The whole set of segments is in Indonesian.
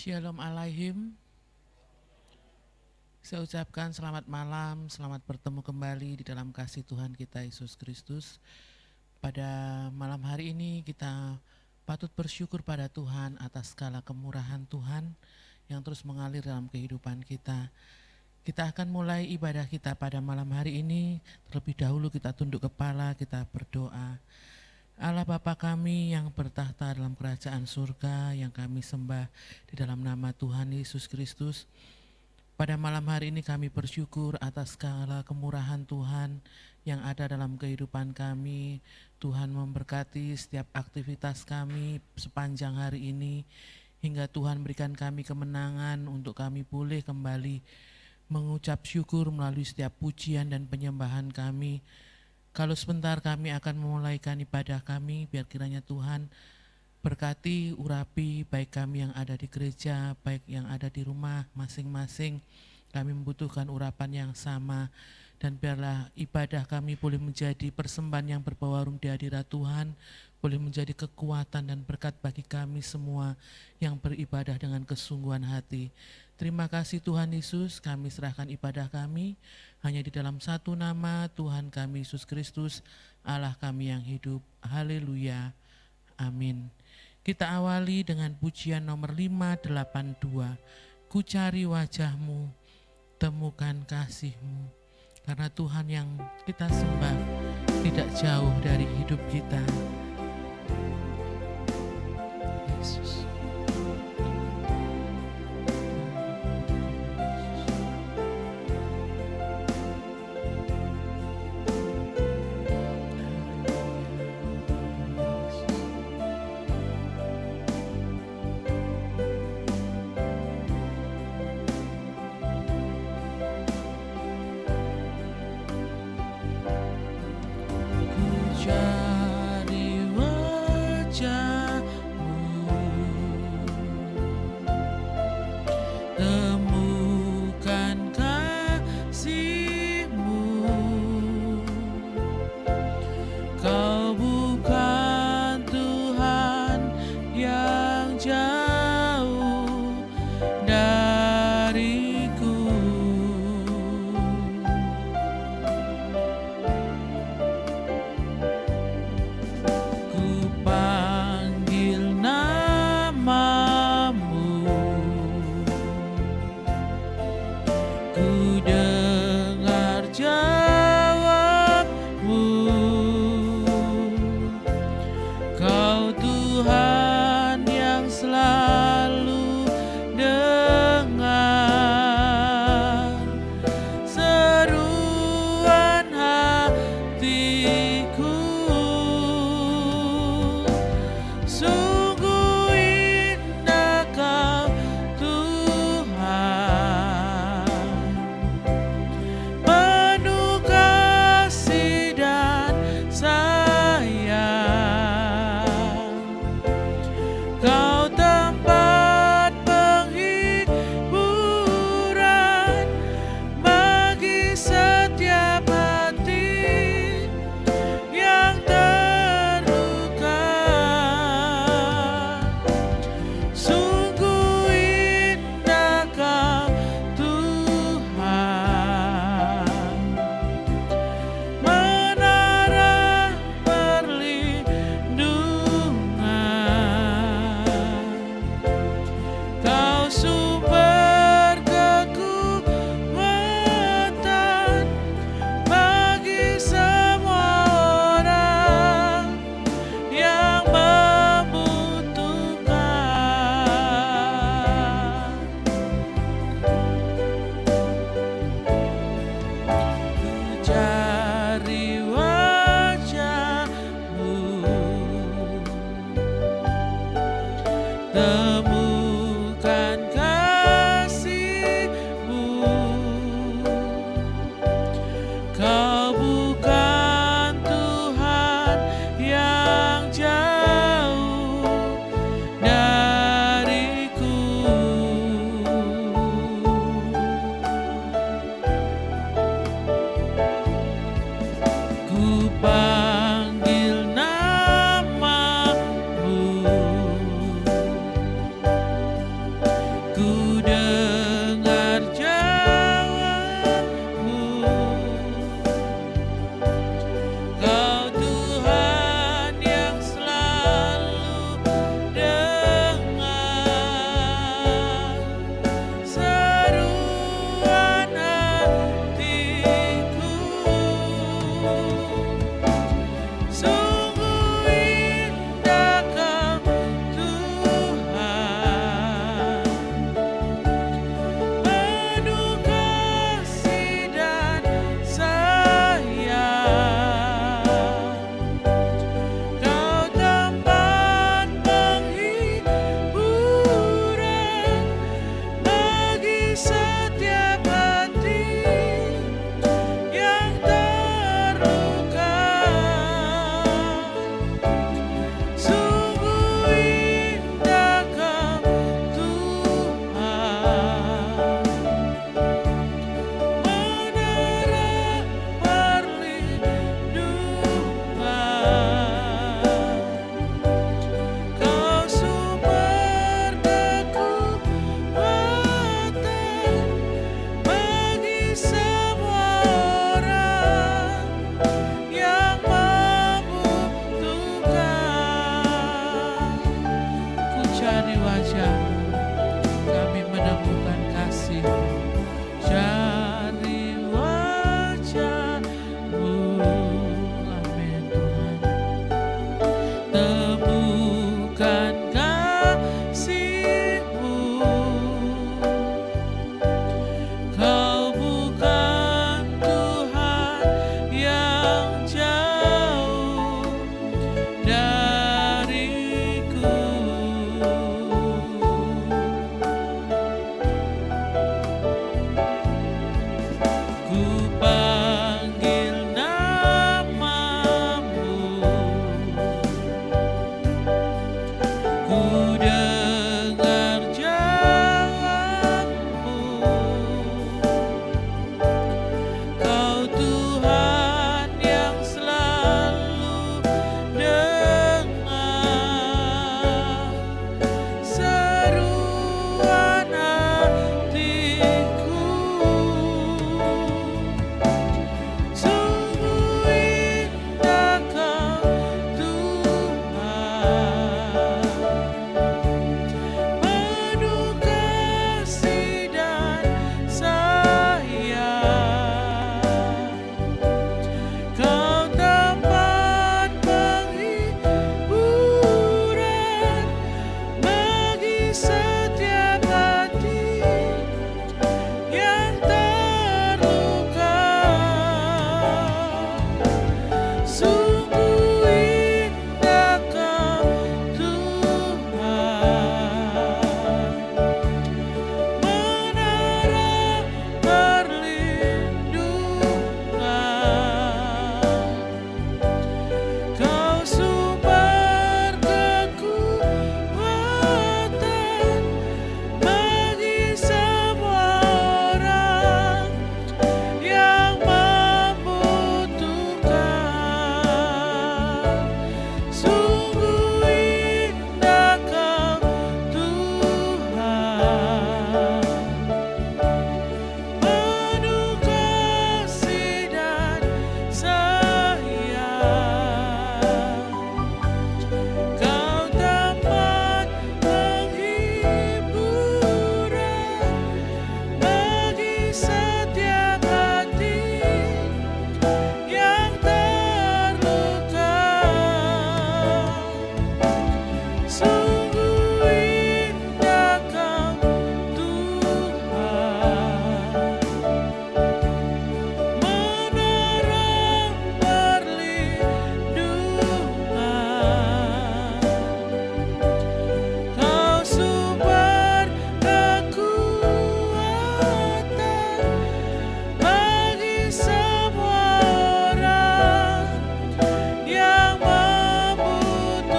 Shalom Alaihim. Saya ucapkan selamat malam, selamat bertemu kembali di dalam kasih Tuhan kita Yesus Kristus. Pada malam hari ini kita patut bersyukur pada Tuhan atas segala kemurahan Tuhan yang terus mengalir dalam kehidupan kita. Kita akan mulai ibadah kita pada malam hari ini. Terlebih dahulu kita tunduk kepala, kita berdoa. Allah Bapa kami yang bertahta dalam kerajaan surga, yang kami sembah di dalam nama Tuhan Yesus Kristus. Pada malam hari ini kami bersyukur atas segala kemurahan Tuhan yang ada dalam kehidupan kami. Tuhan memberkati setiap aktivitas kami sepanjang hari ini, hingga Tuhan berikan kami kemenangan untuk kami boleh kembali mengucap syukur melalui setiap pujian dan penyembahan kami. Kalau sebentar kami akan memulaikan ibadah kami, biar kiranya Tuhan berkati, urapi baik kami yang ada di gereja, baik yang ada di rumah masing-masing. Kami membutuhkan urapan yang sama, dan biarlah ibadah kami boleh menjadi persembahan yang berbawarum di hadirat Tuhan, boleh menjadi kekuatan dan berkat bagi kami semua yang beribadah dengan kesungguhan hati. Terima kasih Tuhan Yesus, kami serahkan ibadah kami hanya di dalam satu nama Tuhan kami Yesus Kristus, Allah kami yang hidup. Haleluya. Amin. Kita awali dengan pujian nomor 582. Ku cari wajahmu, temukan kasihmu. Karena Tuhan yang kita sembah tidak jauh dari hidup kita. Yesus. mencari wajah-Mu, kami menemukan kasih-Mu. Cari wajah-Mu, amin Tuhan. Temukan kasih-Mu, Kau bukan Tuhan yang jauh dariku. Ku panggil namamu, ku dengar jawabmu. Kau Tuhan yang selalu dengar seruan hatiku. Sungguh indah Kau Tuhan, penuh kasih dan sayang. Kau tempat penghiburan bagi setiap hati yang terluka. Sungguh indah Kau Tuhan, menara perlindungan. Kau sumber kekuatan bagi semua orang yang membutuhkan. Sungguh indah Kau Tuhan, penuh kasih dan sayang. Kau tempat penghiburan bagi setiap hati yang terluka. Sungguh indah Kau Tuhan, menara perlindungan. Kau sumber kekuatan bagi semua orang yang membutuhkan.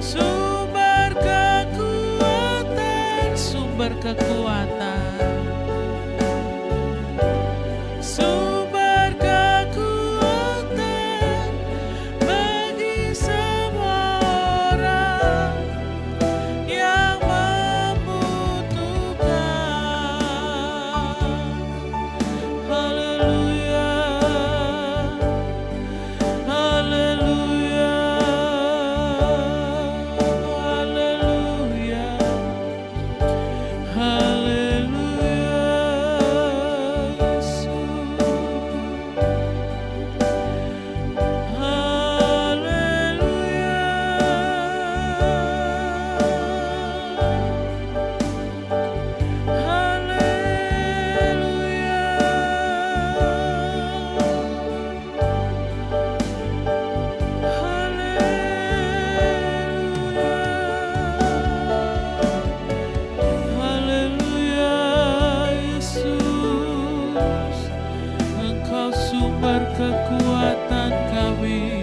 Sumber kekuatan, sumber kekuatan, sumber kekuatan bagi semua orang yang membutuhkan. Haleluya, haleluya, haleluya, haleluya, Yesus. Kekuatan kami,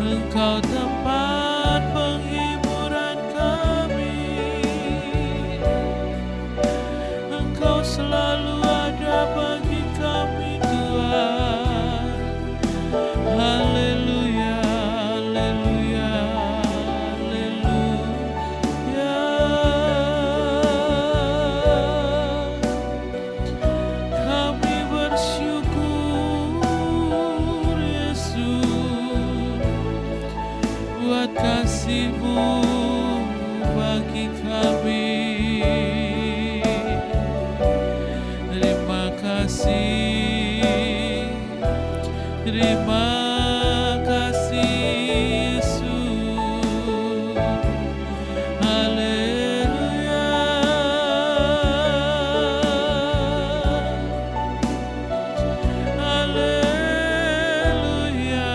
Engkau tempat penghiburan kami. Engkau selalu ada bagi kami Tuhan. Haleluya, haleluya, haleluya. Kami bersyukur Yesus. lipat kasih-Mu bagi kami. Terima kasih, terima kasih Yesus. Haleluya, haleluya,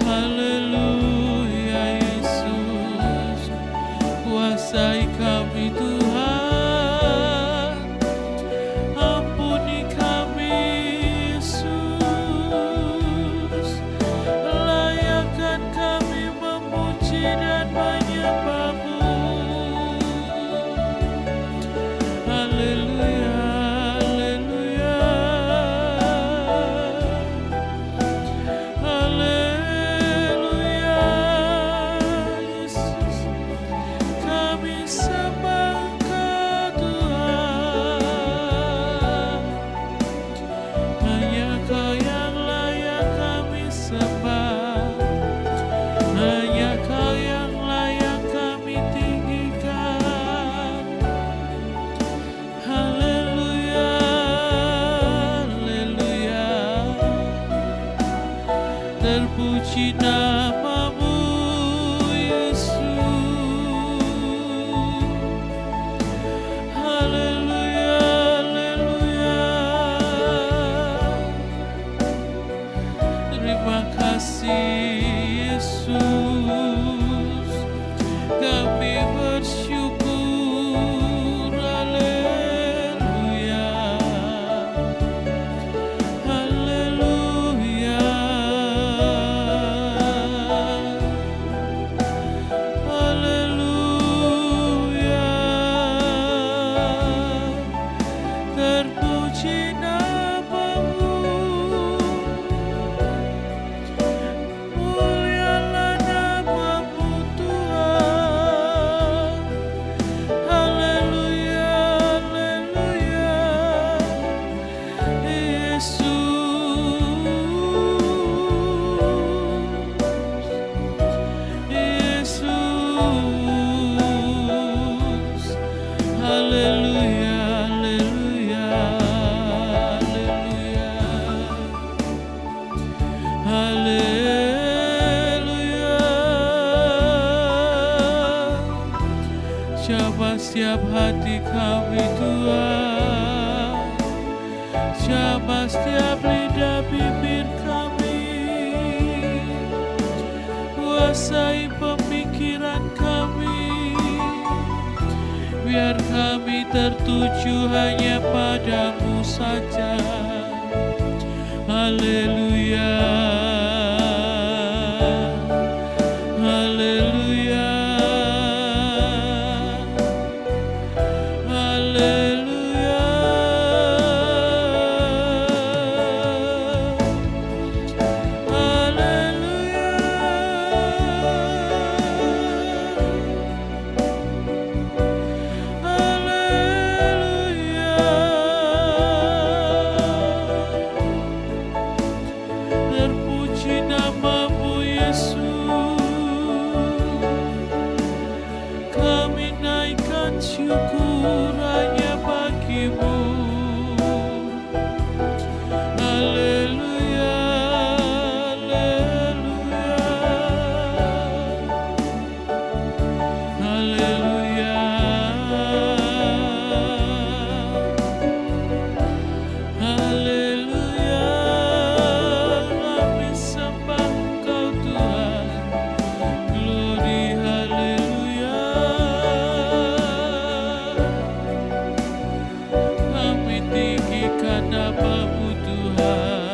haleluya Yesus. Kuasai kami Tuhan, ampuni kami Yesus. Layakkan kami memuji dan menyembah-Mu. Haleluya, haleluya, haleluya Yesus. Kami sembah Engkau Tuhan. Hanya Kau yang layak kami sembah, hanya Kau yang layak kami tinggikan. Haleluya, haleluya, terpuji nama-Mu Yesus. Haleluya, haleluya, terima kasih Yesus. Kami bersyukur. Haleluya, haleluya, haleluya, terpuji nama-Mu. Mulialah nama-Mu Tuhan. Haleluya, haleluya, Yesus, Yesus. Haleluya, haleluya, haleluya, haleluya. Jamah setiap hati kami Tuhan, jamah setiap lidah bibir kami, kuasai pemikiran kami, biar kami tertuju hanya padamu saja. Haleluya, haleluya, haleluya, terpuji nama-Mu Yesus. Kami naikkan syukur hanya bagi-Mu. Haleluya, haleluya, haleluya, haleluya. Kami sembah Engkau Tuhan. Glory, haleluya. Kami tinggikan nama-Mu Tuhan.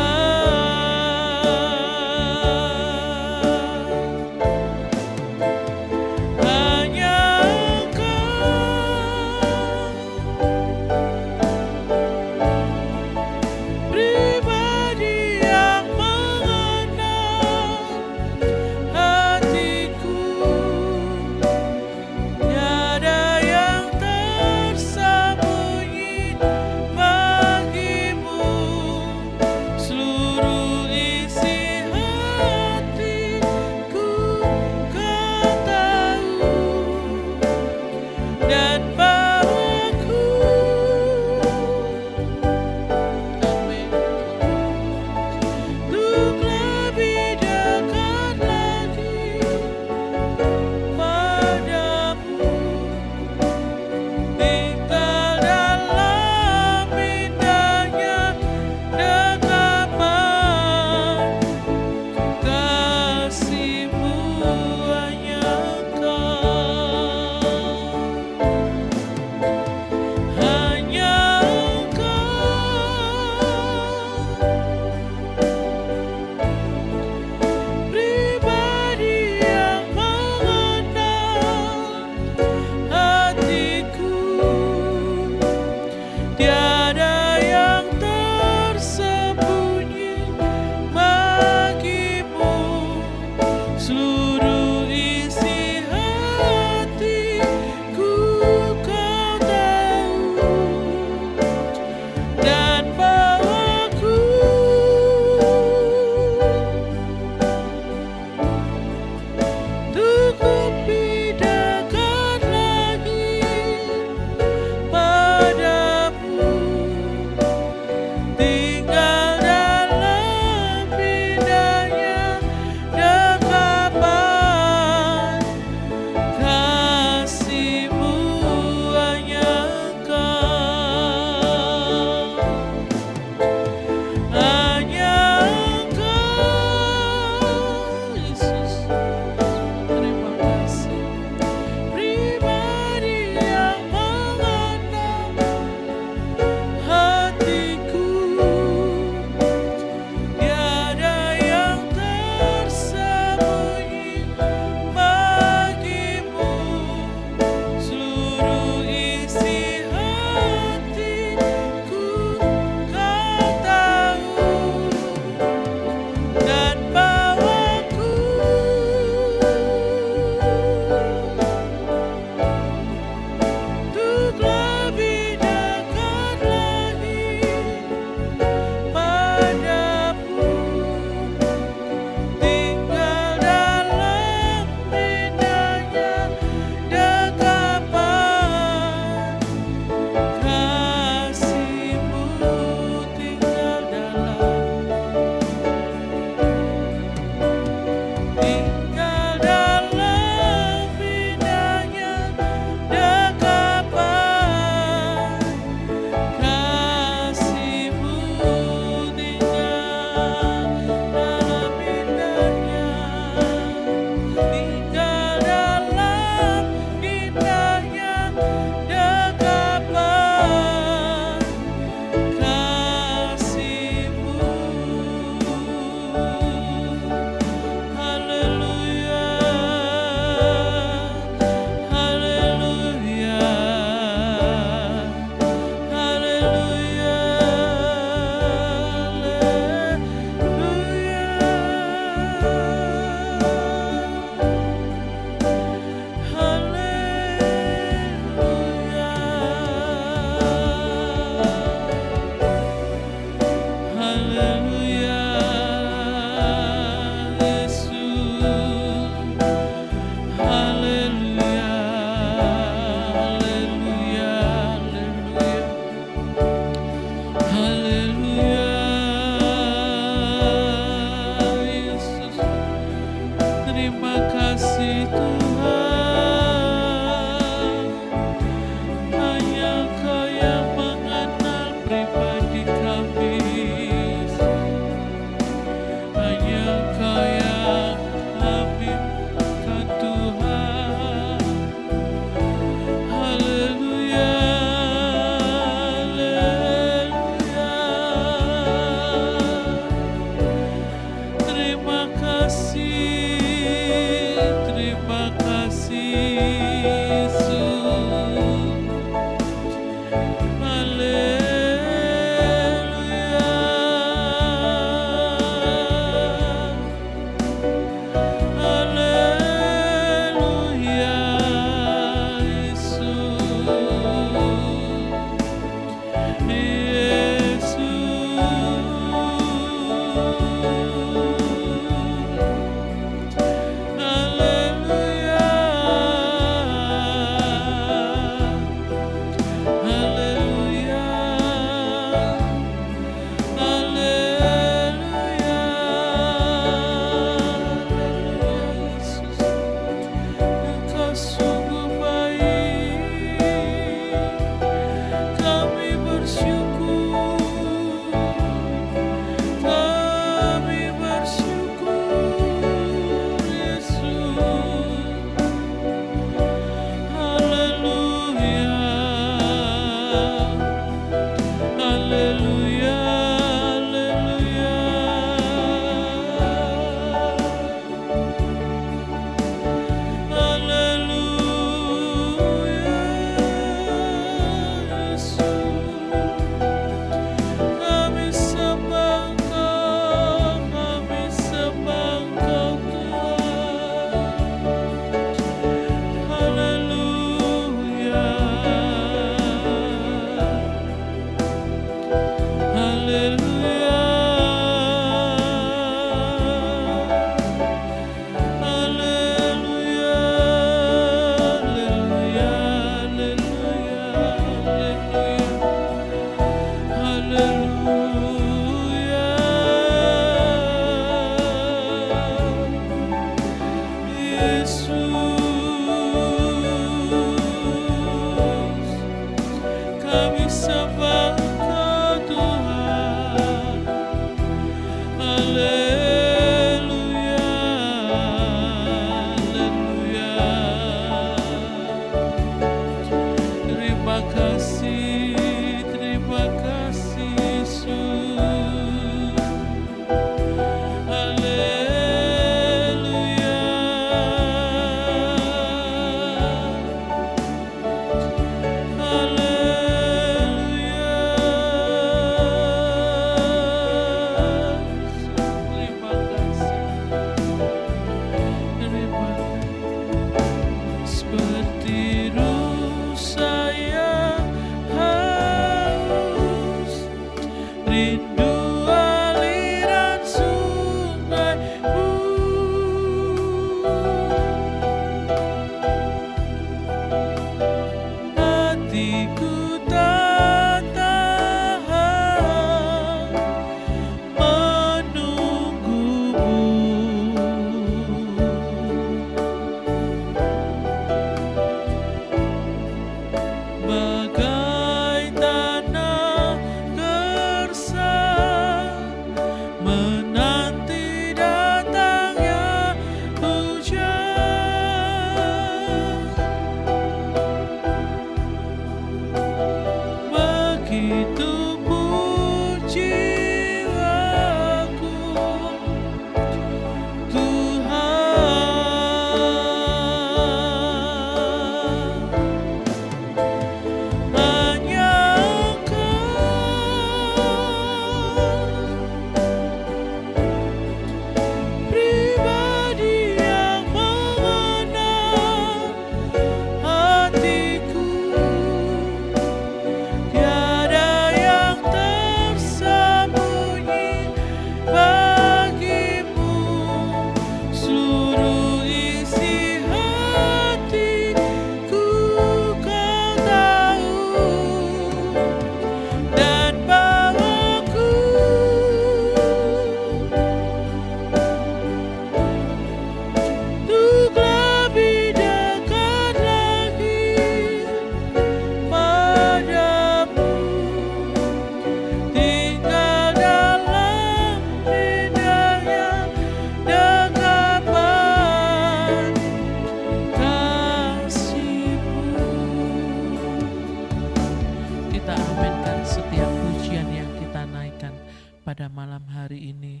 pada malam hari ini.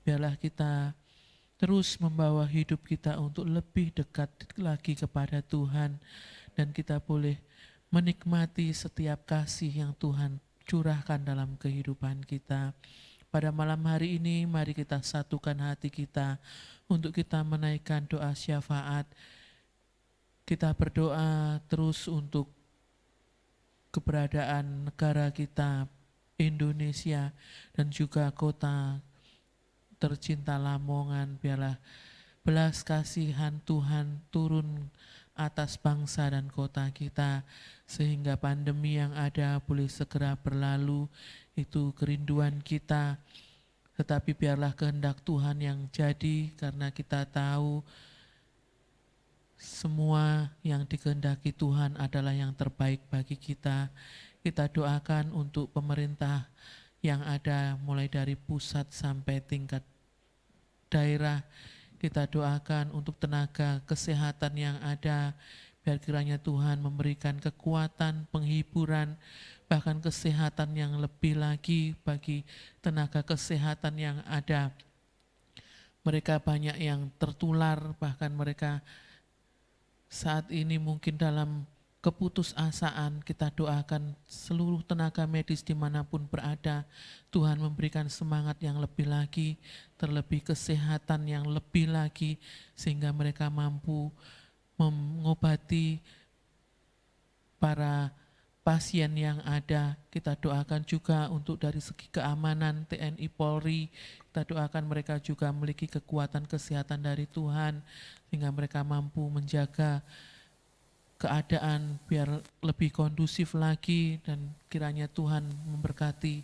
Biarlah kita terus membawa hidup kita untuk lebih dekat lagi kepada Tuhan, dan kita boleh menikmati setiap kasih yang Tuhan curahkan dalam kehidupan kita. Pada malam hari ini, mari kita satukan hati kita untuk kita menaikkan doa syafaat. Kita berdoa terus untuk keberadaan negara kita, Indonesia, dan juga kota tercinta Lamongan. Biarlah belas kasihan Tuhan turun atas bangsa dan kota kita, sehingga pandemi yang ada boleh segera berlalu. Itu kerinduan kita, tetapi biarlah kehendak Tuhan yang jadi, karena kita tahu semua yang dikehendaki Tuhan adalah yang terbaik bagi kita. Kita doakan untuk pemerintah yang ada mulai dari pusat sampai tingkat daerah. Kita doakan untuk tenaga kesehatan yang ada, biar kiranya Tuhan memberikan kekuatan, penghiburan, bahkan kesehatan yang lebih lagi bagi tenaga kesehatan yang ada. Mereka banyak yang tertular, bahkan mereka saat ini mungkin dalam keputusasaan. Kita doakan seluruh tenaga medis dimanapun berada, Tuhan memberikan semangat yang lebih lagi, terlebih kesehatan yang lebih lagi, sehingga mereka mampu mengobati para pasien yang ada. Kita doakan juga untuk dari segi keamanan TNI Polri, kita doakan mereka juga memiliki kekuatan kesehatan dari Tuhan, sehingga mereka mampu menjaga keadaan biar lebih kondusif lagi, dan kiranya Tuhan memberkati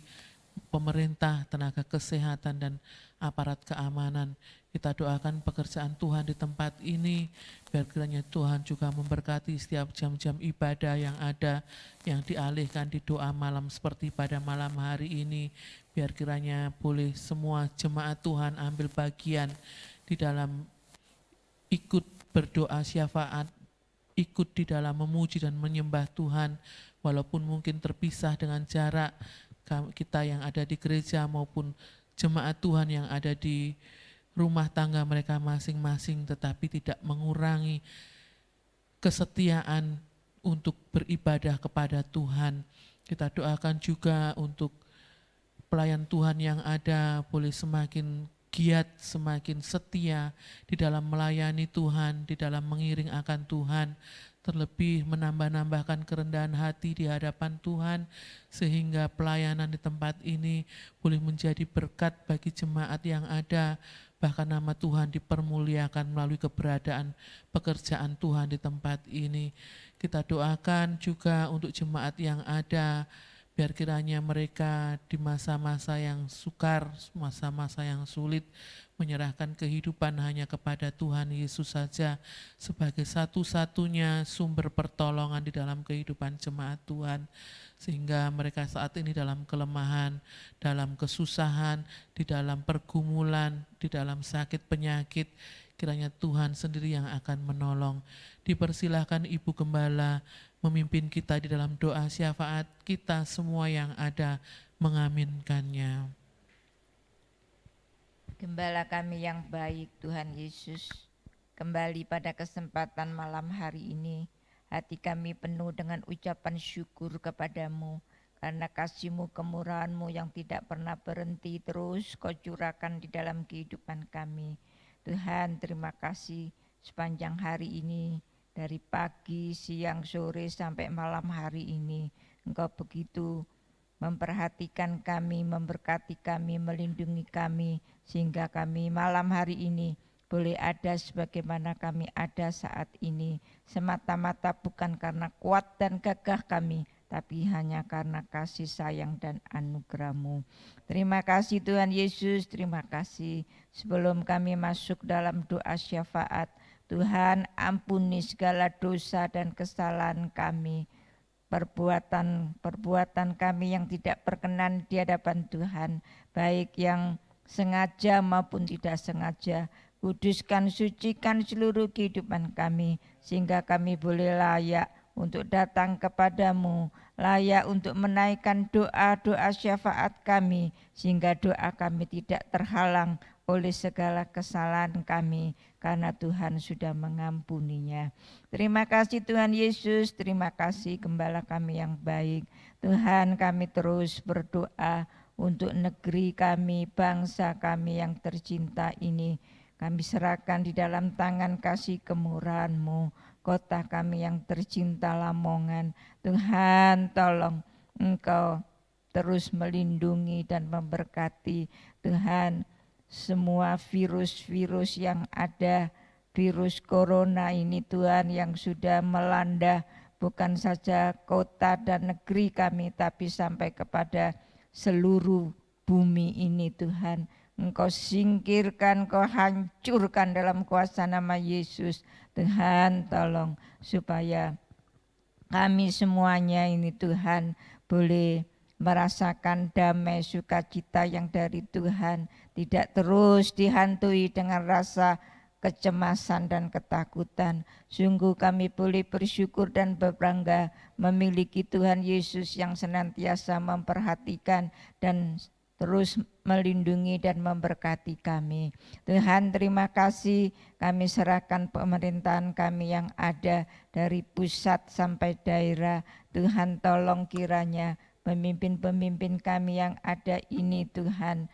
pemerintah, tenaga kesehatan, dan aparat keamanan. Kita doakan pekerjaan Tuhan di tempat ini, biar kiranya Tuhan juga memberkati setiap jam-jam ibadah yang ada, yang dialihkan di doa malam seperti pada malam hari ini. Biar kiranya boleh semua jemaat Tuhan ambil bagian di dalam ikut berdoa syafaat, ikut di dalam memuji dan menyembah Tuhan, walaupun mungkin terpisah dengan jarak kita yang ada di gereja maupun jemaat Tuhan yang ada di rumah tangga mereka masing-masing, tetapi tidak mengurangi kesetiaan untuk beribadah kepada Tuhan. Kita doakan juga untuk pelayan Tuhan yang ada boleh semakin giat, semakin setia di dalam melayani Tuhan, di dalam mengiring akan Tuhan, terlebih menambah-nambahkan kerendahan hati di hadapan Tuhan, sehingga pelayanan di tempat ini boleh menjadi berkat bagi jemaat yang ada, bahkan nama Tuhan dipermuliakan melalui keberadaan pekerjaan Tuhan di tempat ini. Kita doakan juga untuk jemaat yang ada, biar kiranya mereka di masa-masa yang sukar, masa-masa yang sulit, menyerahkan kehidupan hanya kepada Tuhan Yesus saja sebagai satu-satunya sumber pertolongan di dalam kehidupan jemaat Tuhan, sehingga mereka saat ini dalam kelemahan, dalam kesusahan, di dalam pergumulan, di dalam sakit penyakit, kiranya Tuhan sendiri yang akan menolong. Dipersilahkan Ibu Gembala memimpin kita di dalam doa syafaat, kita semua yang ada mengaminkannya. Gembala kami yang baik, Tuhan Yesus, kembali pada kesempatan malam hari ini, hati kami penuh dengan ucapan syukur kepadamu, karena kasih-Mu, kemurahan-Mu yang tidak pernah berhenti terus Kau curahkan di dalam kehidupan kami. Tuhan, terima kasih sepanjang hari ini, dari pagi, siang, sore, sampai malam hari ini, Engkau begitu memperhatikan kami, memberkati kami, melindungi kami, sehingga kami malam hari ini boleh ada sebagaimana kami ada saat ini, semata-mata bukan karena kuat dan gagah kami, tapi hanya karena kasih sayang dan anugerah-Mu. Terima kasih Tuhan Yesus, terima kasih. Sebelum kami masuk dalam doa syafaat, Tuhan, ampuni segala dosa dan kesalahan kami, perbuatan kami yang tidak berkenan di hadapan Tuhan, baik yang sengaja maupun tidak sengaja. Kuduskan, sucikan seluruh kehidupan kami, sehingga kami boleh layak untuk datang kepadamu, layak untuk menaikkan doa-doa syafaat kami, sehingga doa kami tidak terhalang oleh segala kesalahan kami, karena Tuhan sudah mengampuninya. Terima kasih Tuhan Yesus, terima kasih Gembala kami yang baik. Tuhan, kami terus berdoa untuk negeri kami, bangsa kami yang tercinta ini. Kami serahkan di dalam tangan kasih kemurahan-Mu, kota kami yang tercinta Lamongan. Tuhan, tolong Engkau terus melindungi dan memberkati. Tuhan, semua virus-virus yang ada, virus corona ini Tuhan yang sudah melanda bukan saja kota dan negeri kami, tapi sampai kepada seluruh bumi ini Tuhan. Engkau singkirkan, Engkau hancurkan dalam kuasa nama Yesus. Tuhan, tolong supaya kami semuanya ini Tuhan boleh merasakan damai sukacita yang dari Tuhan, tidak terus dihantui dengan rasa kecemasan dan ketakutan. Sungguh kami boleh bersyukur dan berbangga memiliki Tuhan Yesus yang senantiasa memperhatikan dan terus melindungi dan memberkati kami. Tuhan, terima kasih, kami serahkan pemerintahan kami yang ada dari pusat sampai daerah. Tuhan, tolong kiranya pemimpin-pemimpin kami yang ada ini Tuhan,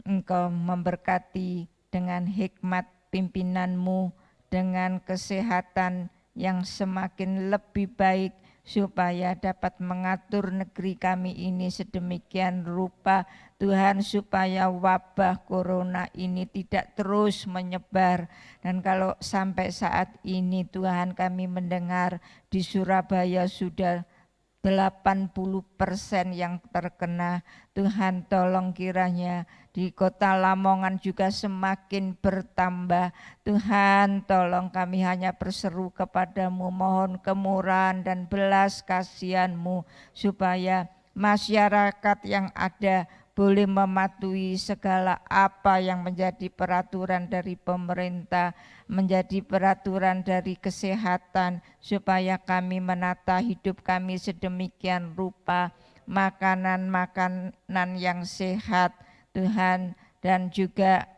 Engkau memberkati dengan hikmat pimpinan-Mu, dengan kesehatan yang semakin lebih baik, supaya dapat mengatur negeri kami ini sedemikian rupa Tuhan, supaya wabah corona ini tidak terus menyebar. Dan kalau sampai saat ini Tuhan kami mendengar di Surabaya sudah 80% yang terkena. Tuhan, tolong kiranya di kota Lamongan juga semakin bertambah. Tuhan, tolong kami hanya berseru kepadamu, mohon kemurahan dan belas kasihan-Mu supaya masyarakat yang ada boleh mematuhi segala apa yang menjadi peraturan dari pemerintah, menjadi peraturan dari kesehatan, supaya kami menata hidup kami sedemikian rupa, makanan-makanan yang sehat Tuhan, dan juga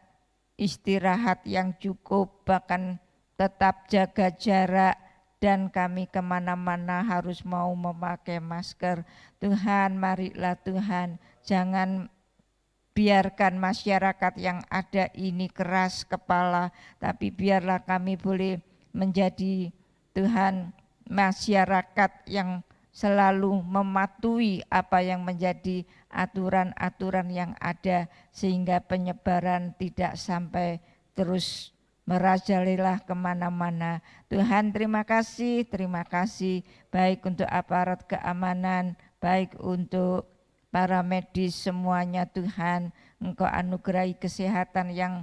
istirahat yang cukup, bahkan tetap jaga jarak, dan kami kemana-mana harus mau memakai masker. Tuhan, marilah Tuhan, jangan biarkan masyarakat yang ada ini keras kepala, tapi biarlah kami boleh menjadi Tuhan masyarakat yang selalu mematuhi apa yang menjadi aturan-aturan yang ada, sehingga penyebaran tidak sampai terus merajalela kemana-mana. Tuhan, terima kasih baik untuk aparat keamanan, baik untuk para medis semuanya. Tuhan, Engkau anugerahi kesehatan yang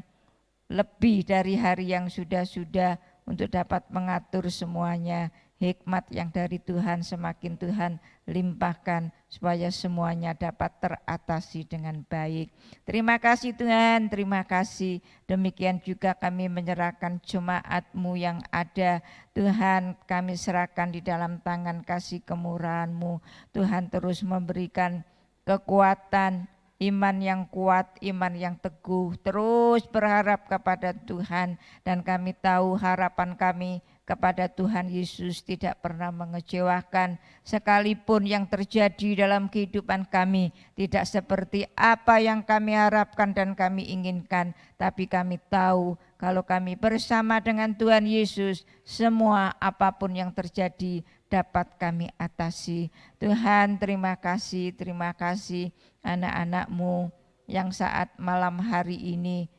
lebih dari hari yang sudah-sudah untuk dapat mengatur semuanya. Hikmat yang dari Tuhan semakin Tuhan limpahkan supaya semuanya dapat teratasi dengan baik. Terima kasih Tuhan, terima kasih. Demikian juga kami menyerahkan jemaat-Mu yang ada. Tuhan, kami serahkan di dalam tangan kasih kemurahan-Mu. Tuhan, terus memberikan kekuatan, iman yang kuat, iman yang teguh, terus berharap kepada Tuhan. Dan kami tahu harapan kami kepada Tuhan Yesus tidak pernah mengecewakan, sekalipun yang terjadi dalam kehidupan kami tidak seperti apa yang kami harapkan dan kami inginkan, tapi kami tahu kalau kami bersama dengan Tuhan Yesus, semua apapun yang terjadi dapat kami atasi. Tuhan, terima kasih anak-anak-Mu yang saat malam hari ini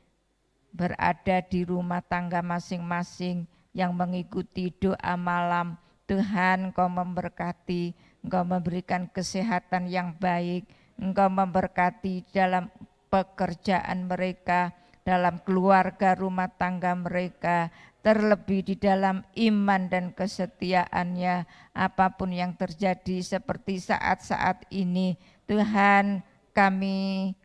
berada di rumah tangga masing-masing, yang mengikuti doa malam. Tuhan, Engkau memberkati, Engkau memberikan kesehatan yang baik, Engkau memberkati dalam pekerjaan mereka, dalam keluarga rumah tangga mereka, terlebih di dalam iman dan kesetiaannya. Apapun yang terjadi seperti saat-saat ini, Tuhan, kami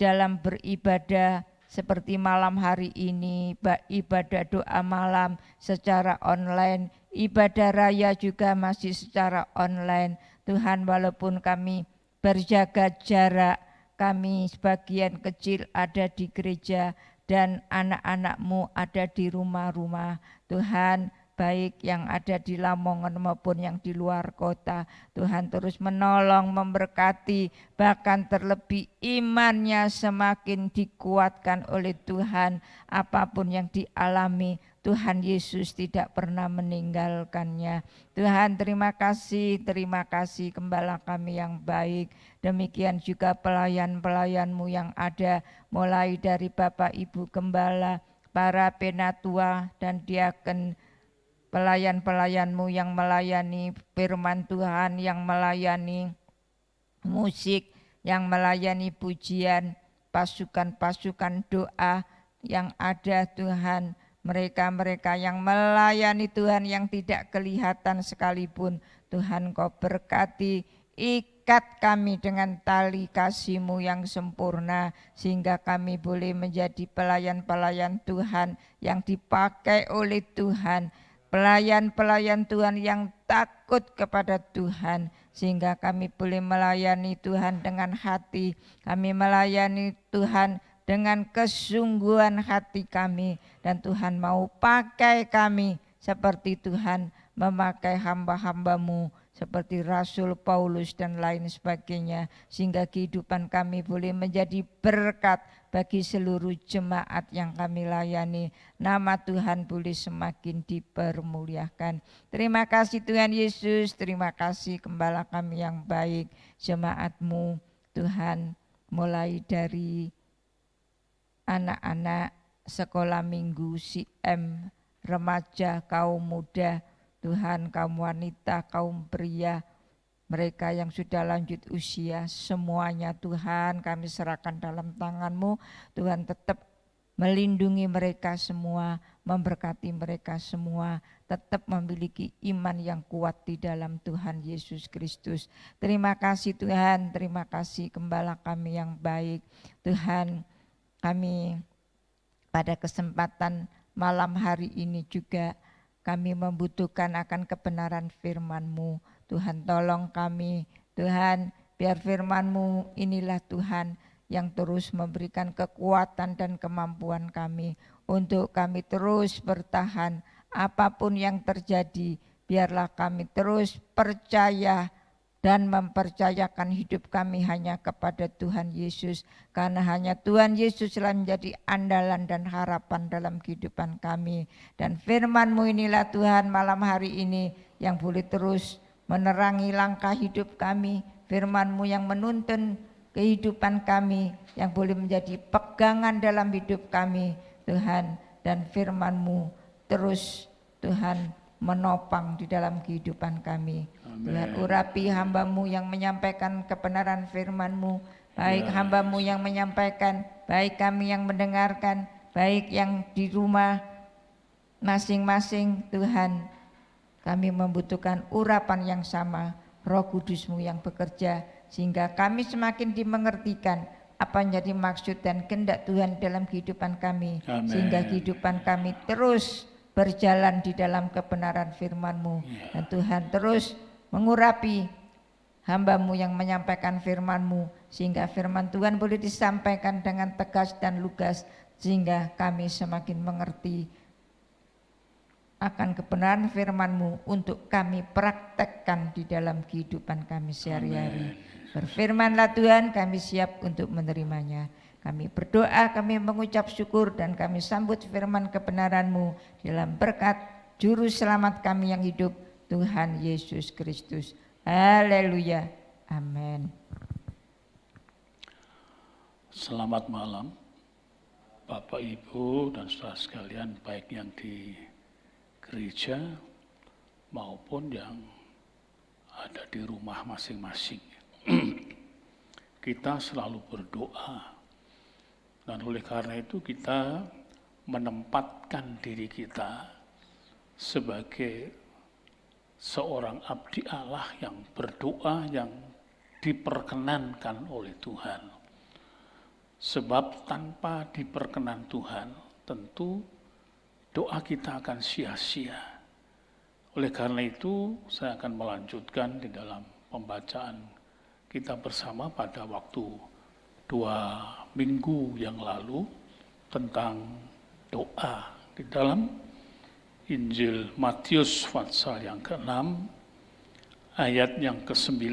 dalam beribadah seperti malam hari ini, ibadah doa malam secara online, ibadah raya juga masih secara online. Tuhan, walaupun kami berjaga jarak, kami sebagian kecil ada di gereja dan anak-anak-Mu ada di rumah-rumah. Tuhan, baik yang ada di Lamongan maupun yang di luar kota. Tuhan terus menolong, memberkati, bahkan terlebih imannya semakin dikuatkan oleh Tuhan. Apapun yang dialami, Tuhan Yesus tidak pernah meninggalkannya. Tuhan, terima kasih Gembala kami yang baik. Demikian juga pelayan-pelayan-Mu yang ada, mulai dari Bapak Ibu Gembala, para penatua dan diaken, pelayan-pelayan-Mu yang melayani firman Tuhan, yang melayani musik, yang melayani pujian, pasukan-pasukan doa yang ada Tuhan. Mereka-mereka yang melayani Tuhan yang tidak kelihatan sekalipun, Tuhan Kau berkati, ikat kami dengan tali kasih-Mu yang sempurna, sehingga kami boleh menjadi pelayan-pelayan Tuhan yang dipakai oleh Tuhan. Pelayan-pelayan Tuhan yang takut kepada Tuhan, sehingga kami boleh melayani Tuhan dengan hati. Kami melayani Tuhan dengan kesungguhan hati kami, dan Tuhan mau pakai kami seperti Tuhan memakai hamba-hamba-Mu seperti Rasul Paulus dan lain sebagainya, sehingga kehidupan kami boleh menjadi berkat bagi seluruh jemaat yang kami layani. Nama Tuhan boleh semakin dipermuliakan. Terima kasih Tuhan Yesus, terima kasih Gembala kami yang baik, jemaat-Mu Tuhan, mulai dari anak-anak sekolah minggu, CM, remaja, kaum muda, Tuhan, kaum wanita, kaum pria, mereka yang sudah lanjut usia, semuanya Tuhan kami serahkan dalam tangan-Mu. Tuhan tetap melindungi mereka semua, memberkati mereka semua, tetap memiliki iman yang kuat di dalam Tuhan Yesus Kristus. Terima kasih Tuhan, terima kasih Gembala kami yang baik. Tuhan, kami pada kesempatan malam hari ini juga kami membutuhkan akan kebenaran firman-Mu. Tuhan tolong kami, Tuhan biar firman-Mu inilah Tuhan yang terus memberikan kekuatan dan kemampuan kami untuk kami terus bertahan apapun yang terjadi. Biarlah kami terus percaya dan mempercayakan hidup kami hanya kepada Tuhan Yesus, karena hanya Tuhan Yesus telah menjadi andalan dan harapan dalam kehidupan kami. Dan firman-Mu inilah Tuhan malam hari ini yang boleh terus menerangi langkah hidup kami, firman-Mu yang menuntun kehidupan kami, yang boleh menjadi pegangan dalam hidup kami Tuhan, dan firman-Mu terus Tuhan menopang di dalam kehidupan kami. Amen. Tuhan, urapi hamba-Mu yang menyampaikan kebenaran firman-Mu, baik hamba-Mu yang menyampaikan, baik kami yang mendengarkan, baik yang di rumah masing-masing. Tuhan, kami membutuhkan urapan yang sama, Roh Kudus-Mu yang bekerja, sehingga kami semakin dimengertikan apa yang jadi maksud dan kehendak Tuhan dalam kehidupan kami. Amen. Sehingga kehidupan kami terus berjalan di dalam kebenaran firman-Mu. Dan Tuhan terus mengurapi hamba-Mu yang menyampaikan firman-Mu, sehingga firman Tuhan boleh disampaikan dengan tegas dan lugas, sehingga kami semakin mengerti akan kebenaran firman-Mu untuk kami praktekkan di dalam kehidupan kami sehari-hari. Berfirmanlah Tuhan, kami siap untuk menerimanya. Kami berdoa, kami mengucap syukur, dan kami sambut firman kebenaran-Mu dalam berkat Juru Selamat kami yang hidup, Tuhan Yesus Kristus. Haleluya. Amin. Selamat malam Bapak Ibu dan saudara sekalian, baik yang di gereja maupun yang ada di rumah masing-masing. Kita selalu berdoa, dan oleh karena itu kita menempatkan diri kita sebagai seorang abdi Allah yang berdoa, yang diperkenankan oleh Tuhan. Sebab tanpa diperkenan Tuhan, tentu doa kita akan sia-sia. Oleh karena itu, saya akan melanjutkan di dalam pembacaan kita bersama pada waktu 2 minggu yang lalu tentang doa di dalam Injil Matius pasal yang ke-6 ayat yang ke-9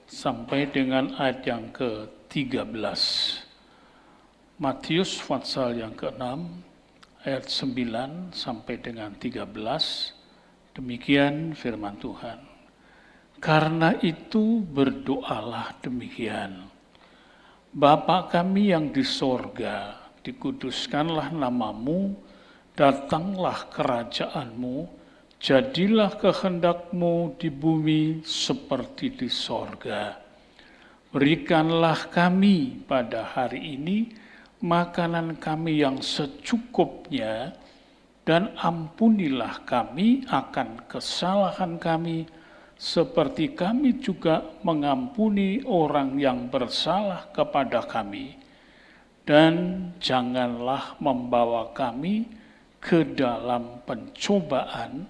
sampai dengan ayat yang ke-13. Matius pasal yang ke-6 ayat 9 sampai dengan 13. Demikian firman Tuhan. Karena itu berdoalah demikian. Bapa kami yang di sorga, dikuduskanlah namamu, datanglah kerajaanmu, jadilah kehendakmu di bumi seperti di sorga. Berikanlah kami pada hari ini makanan kami yang secukupnya, dan ampunilah kami akan kesalahan kami, seperti kami juga mengampuni orang yang bersalah kepada kami. Dan janganlah membawa kami ke dalam pencobaan,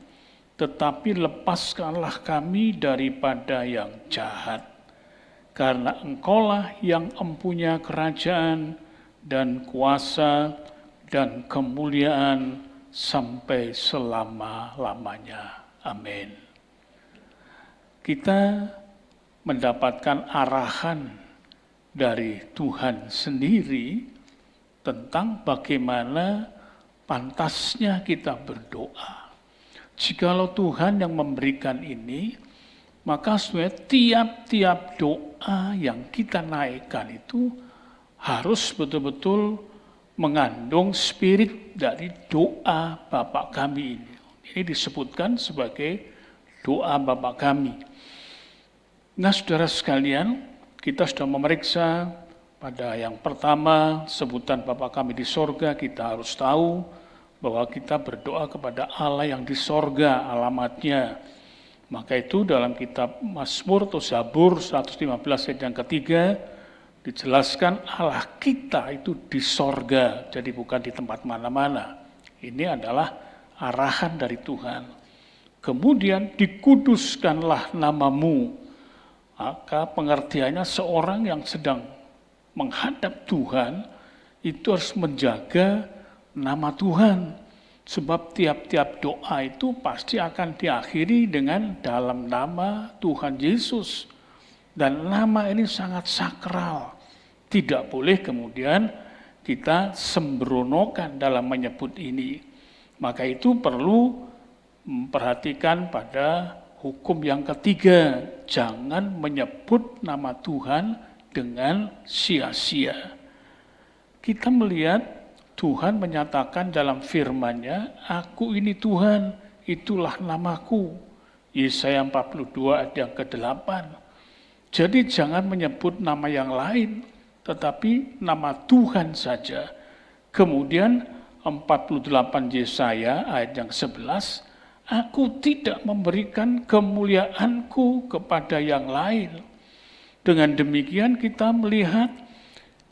tetapi lepaskanlah kami daripada yang jahat. Karena Engkaulah yang empunya kerajaan dan kuasa dan kemuliaan sampai selama-lamanya. Amin. Kita mendapatkan arahan dari Tuhan sendiri tentang bagaimana pantasnya kita berdoa. Jikalau Tuhan yang memberikan ini, maka sebenarnya tiap-tiap doa yang kita naikkan itu harus betul-betul mengandung spirit dari doa Bapa kami ini. Ini disebutkan sebagai doa Bapa kami. Nah, saudara sekalian, kita sudah memeriksa pada yang pertama, sebutan Bapa kami di sorga, kita harus tahu bahwa kita berdoa kepada Allah yang di sorga, alamatnya. Maka itu dalam kitab Mazmur atau Zabur 115 ayat yang ketiga, dijelaskan Allah kita itu di sorga, jadi bukan di tempat mana-mana. Ini adalah arahan dari Tuhan. Kemudian dikuduskanlah namamu. Maka pengertiannya seorang yang sedang menghadap Tuhan itu harus menjaga nama Tuhan. Sebab tiap-tiap doa itu pasti akan diakhiri dengan dalam nama Tuhan Yesus. Dan nama ini sangat sakral. Tidak boleh kemudian kita sembronokan dalam menyebut ini. Maka itu perlu memperhatikan pada hukum yang ketiga, jangan menyebut nama Tuhan dengan sia-sia. Kita melihat Tuhan menyatakan dalam firman-Nya, aku ini Tuhan, itulah namaku. Yesaya 42 ayat yang ke-8. Jadi jangan menyebut nama yang lain, tetapi nama Tuhan saja. Kemudian 48 Yesaya ayat yang 11, aku tidak memberikan kemuliaanku kepada yang lain. Dengan demikian kita melihat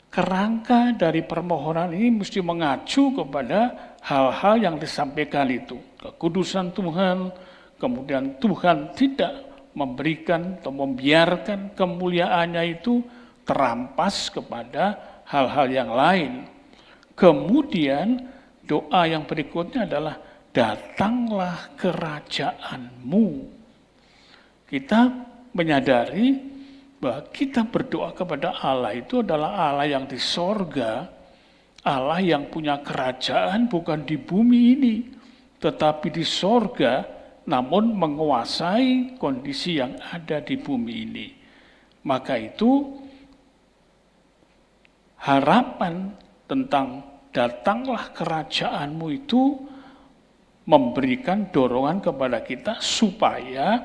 kerangka dari permohonan ini mesti mengacu kepada hal-hal yang disampaikan itu. Kekudusan Tuhan, kemudian Tuhan tidak memberikan atau membiarkan kemuliaannya itu terampas kepada hal-hal yang lain. Kemudian doa yang berikutnya adalah datanglah kerajaanmu. Kita menyadari bahwa kita berdoa kepada Allah itu adalah Allah yang di sorga, Allah yang punya kerajaan bukan di bumi ini, tetapi di sorga, namun menguasai kondisi yang ada di bumi ini. Maka itu harapan tentang datanglah kerajaanmu itu memberikan dorongan kepada kita supaya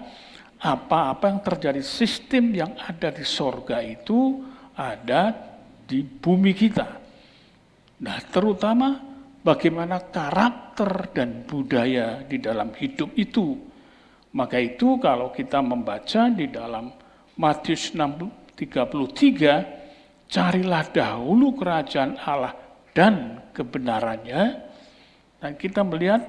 apa-apa yang terjadi, sistem yang ada di sorga itu ada di bumi kita. Nah, terutama bagaimana karakter dan budaya di dalam hidup itu. Maka itu kalau kita membaca di dalam Matius 6:33, carilah dahulu kerajaan Allah dan kebenarannya, dan kita melihat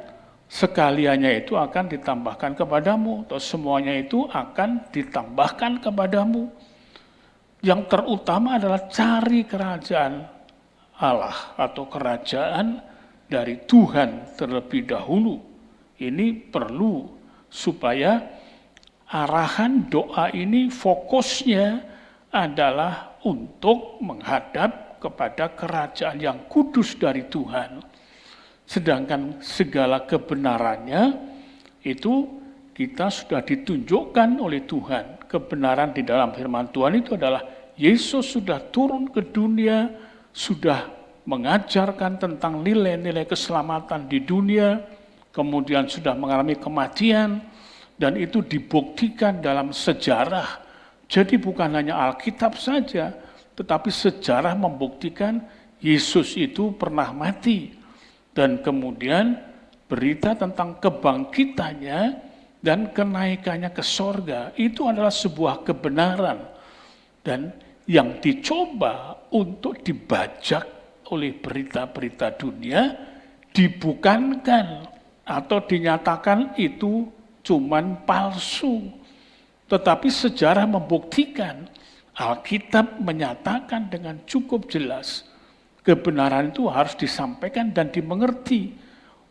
sekaliannya itu akan ditambahkan kepadamu, atau semuanya itu akan ditambahkan kepadamu. Yang terutama adalah cari kerajaan Allah atau kerajaan dari Tuhan terlebih dahulu. Ini perlu supaya arahan doa ini fokusnya adalah untuk menghadap kepada kerajaan yang kudus dari Tuhan. Sedangkan segala kebenarannya itu kita sudah ditunjukkan oleh Tuhan. Kebenaran di dalam firman Tuhan itu adalah Yesus sudah turun ke dunia, sudah mengajarkan tentang nilai-nilai keselamatan di dunia, kemudian sudah mengalami kematian, dan itu dibuktikan dalam sejarah. Jadi bukan hanya Alkitab saja, tetapi sejarah membuktikan Yesus itu pernah mati. Dan kemudian berita tentang kebangkitannya dan kenaikannya ke sorga, itu adalah sebuah kebenaran. Dan yang dicoba untuk dibajak oleh berita-berita dunia, dibukankan atau dinyatakan itu cuman palsu. Tetapi sejarah membuktikan, Alkitab menyatakan dengan cukup jelas, kebenaran itu harus disampaikan dan dimengerti.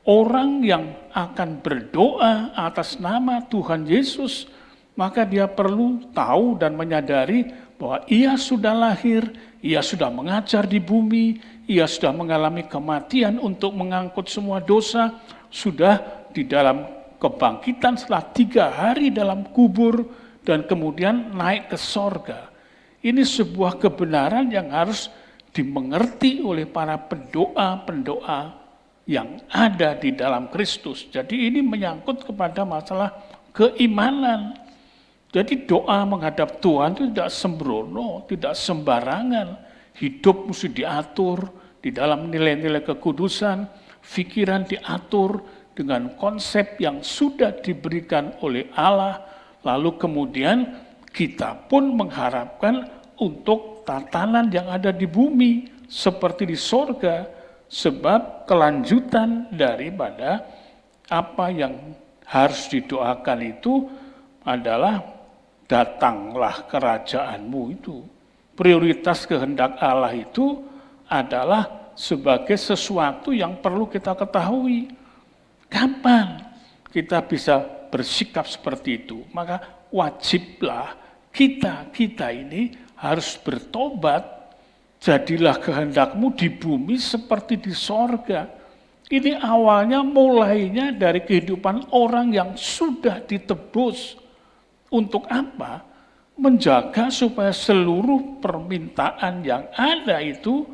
Orang yang akan berdoa atas nama Tuhan Yesus, maka dia perlu tahu dan menyadari bahwa ia sudah lahir, ia sudah mengajar di bumi, ia sudah mengalami kematian untuk mengangkut semua dosa, sudah di dalam kebangkitan setelah 3 hari dalam kubur, dan kemudian naik ke sorga. Ini sebuah kebenaran yang harus dimengerti oleh para pendoa-pendoa yang ada di dalam Kristus. Jadi ini menyangkut kepada masalah keimanan. Jadi doa menghadap Tuhan itu tidak sembrono, tidak sembarangan. Hidup mesti diatur di dalam nilai-nilai kekudusan, pikiran diatur dengan konsep yang sudah diberikan oleh Allah, lalu kemudian kita pun mengharapkan untuk tatanan yang ada di bumi seperti di sorga, sebab kelanjutan daripada apa yang harus didoakan itu adalah datanglah kerajaanmu itu. Prioritas kehendak Allah itu adalah sebagai sesuatu yang perlu kita ketahui. Kapan kita bisa bersikap seperti itu? Maka wajiblah kita ini harus bertobat. Jadilah kehendakmu di bumi seperti di sorga. Ini awalnya mulainya dari kehidupan orang yang sudah ditebus. Untuk apa? Menjaga supaya seluruh permintaan yang ada itu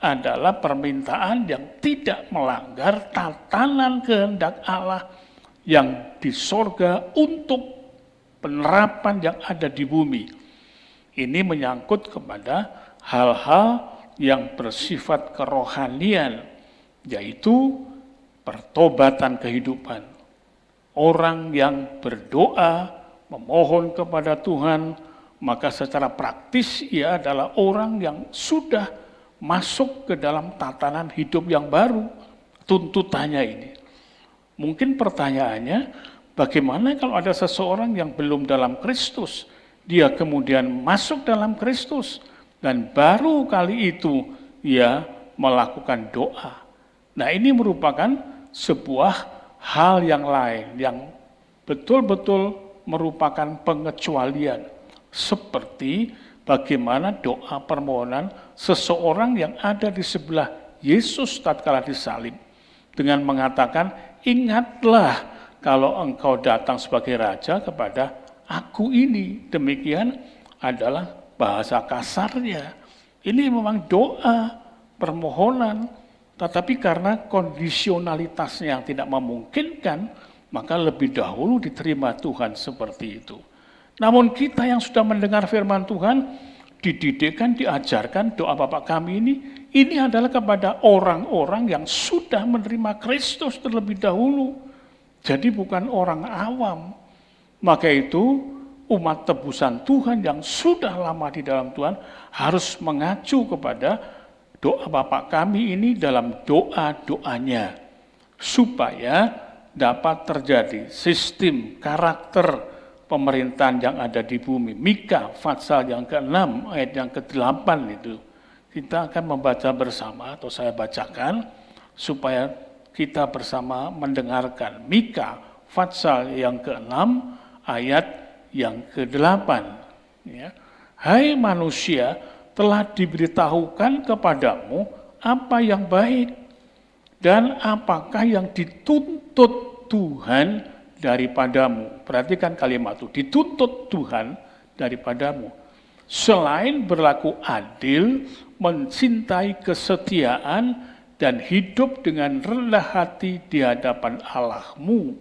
adalah permintaan yang tidak melanggar tatanan kehendak Allah yang di sorga untuk penerapan yang ada di bumi. Ini menyangkut kepada hal-hal yang bersifat kerohanian, yaitu pertobatan kehidupan. Orang yang berdoa, memohon kepada Tuhan, maka secara praktis ia adalah orang yang sudah masuk ke dalam tatanan hidup yang baru. Tuntutannya ini. Mungkin pertanyaannya, bagaimana kalau ada seseorang yang belum dalam Kristus, dia kemudian masuk dalam Kristus, dan baru kali itu ia melakukan doa. Nah, ini merupakan sebuah hal yang lain, yang betul-betul merupakan pengecualian. Seperti bagaimana doa permohonan seseorang yang ada di sebelah Yesus tatkala disalib, dengan mengatakan, ingatlah kalau engkau datang sebagai raja kepada aku ini. Demikian adalah bahasa kasarnya. Ini memang doa, permohonan, tetapi karena kondisionalitasnya yang tidak memungkinkan, maka lebih dahulu diterima Tuhan seperti itu. Namun kita yang sudah mendengar firman Tuhan, dididikkan, diajarkan doa Bapa kami ini adalah kepada orang-orang yang sudah menerima Kristus terlebih dahulu. Jadi bukan orang awam. Maka itu umat tebusan Tuhan yang sudah lama di dalam Tuhan harus mengacu kepada doa Bapa kami ini dalam doa-doanya. Supaya dapat terjadi sistem karakter pemerintahan yang ada di bumi. Mika pasal yang ke-6 ayat yang ke-8 itu. Kita akan membaca bersama atau saya bacakan supaya kita bersama mendengarkan. Mika pasal yang ke-6 ayat yang ke-8. Ya. Hai manusia, telah diberitahukan kepadamu apa yang baik dan apakah yang dituntut Tuhan daripadamu. Perhatikan kalimat itu, dituntut Tuhan daripadamu. Selain berlaku adil, mencintai kesetiaan, dan hidup dengan rendah hati di hadapan Allahmu.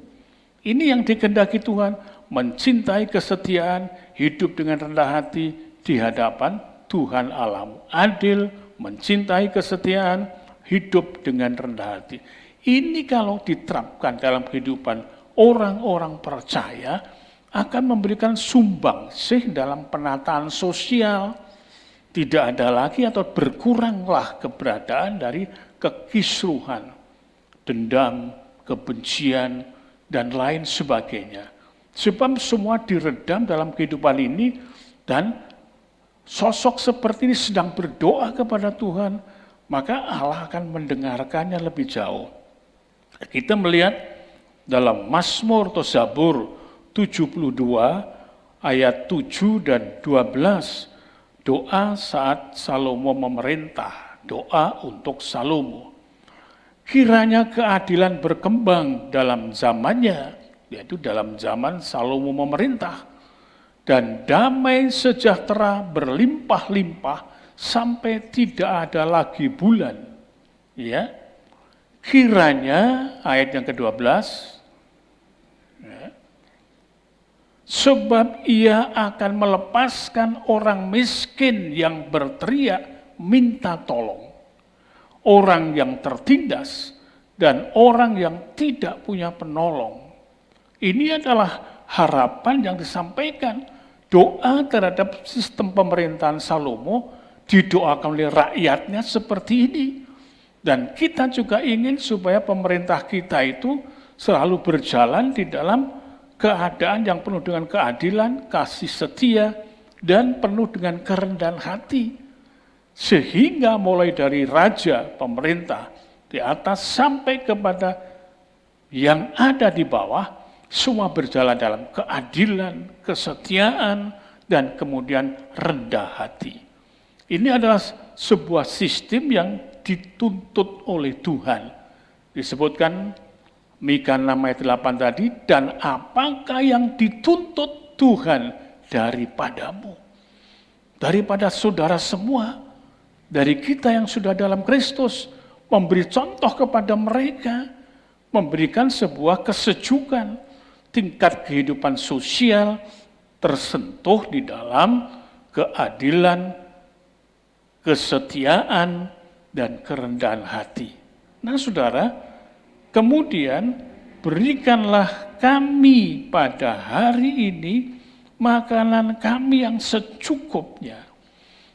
Ini yang dikehendaki Tuhan, mencintai kesetiaan, hidup dengan rendah hati di hadapan Tuhan Allahmu. Adil, mencintai kesetiaan, hidup dengan rendah hati. Ini kalau diterapkan dalam kehidupan orang-orang percaya akan memberikan sumbangsih dalam penataan sosial. Tidak ada lagi atau berkuranglah keberadaan dari kekisruhan, dendam, kebencian, dan lain sebagainya. Sebab semua diredam dalam kehidupan ini dan sosok seperti ini sedang berdoa kepada Tuhan, maka Allah akan mendengarkannya lebih jauh. Kita melihat dalam Mazmur atau Zabur 72 ayat 7 dan 12, doa saat Salomo memerintah, doa untuk Salomo. Kiranya keadilan berkembang dalam zamannya, yaitu dalam zaman Salomo memerintah, dan damai sejahtera berlimpah-limpah sampai tidak ada lagi bulan. Ya, kiranya ayat yang ke-12, ya, sebab ia akan melepaskan orang miskin yang berteriak minta tolong, orang yang tertindas, dan orang yang tidak punya penolong. Ini adalah harapan yang disampaikan. Doa terhadap sistem pemerintahan Salomo didoakan oleh rakyatnya seperti ini. Dan kita juga ingin supaya pemerintah kita itu selalu berjalan di dalam keadaan yang penuh dengan keadilan, kasih setia, dan penuh dengan kerendahan hati. Sehingga mulai dari raja, pemerintah, di atas sampai kepada yang ada di bawah, semua berjalan dalam keadilan, kesetiaan, dan kemudian rendah hati. Ini adalah sebuah sistem yang dituntut oleh Tuhan. Disebutkan Mika 6 ayat 8 tadi, dan apakah yang dituntut Tuhan daripadamu? Daripada saudara semua, dari kita yang sudah dalam Kristus, memberi contoh kepada mereka, memberikan sebuah kesejukan, tingkat kehidupan sosial tersentuh di dalam keadilan, kesetiaan, dan kerendahan hati. Nah saudara, kemudian berikanlah kami pada hari ini makanan kami yang secukupnya.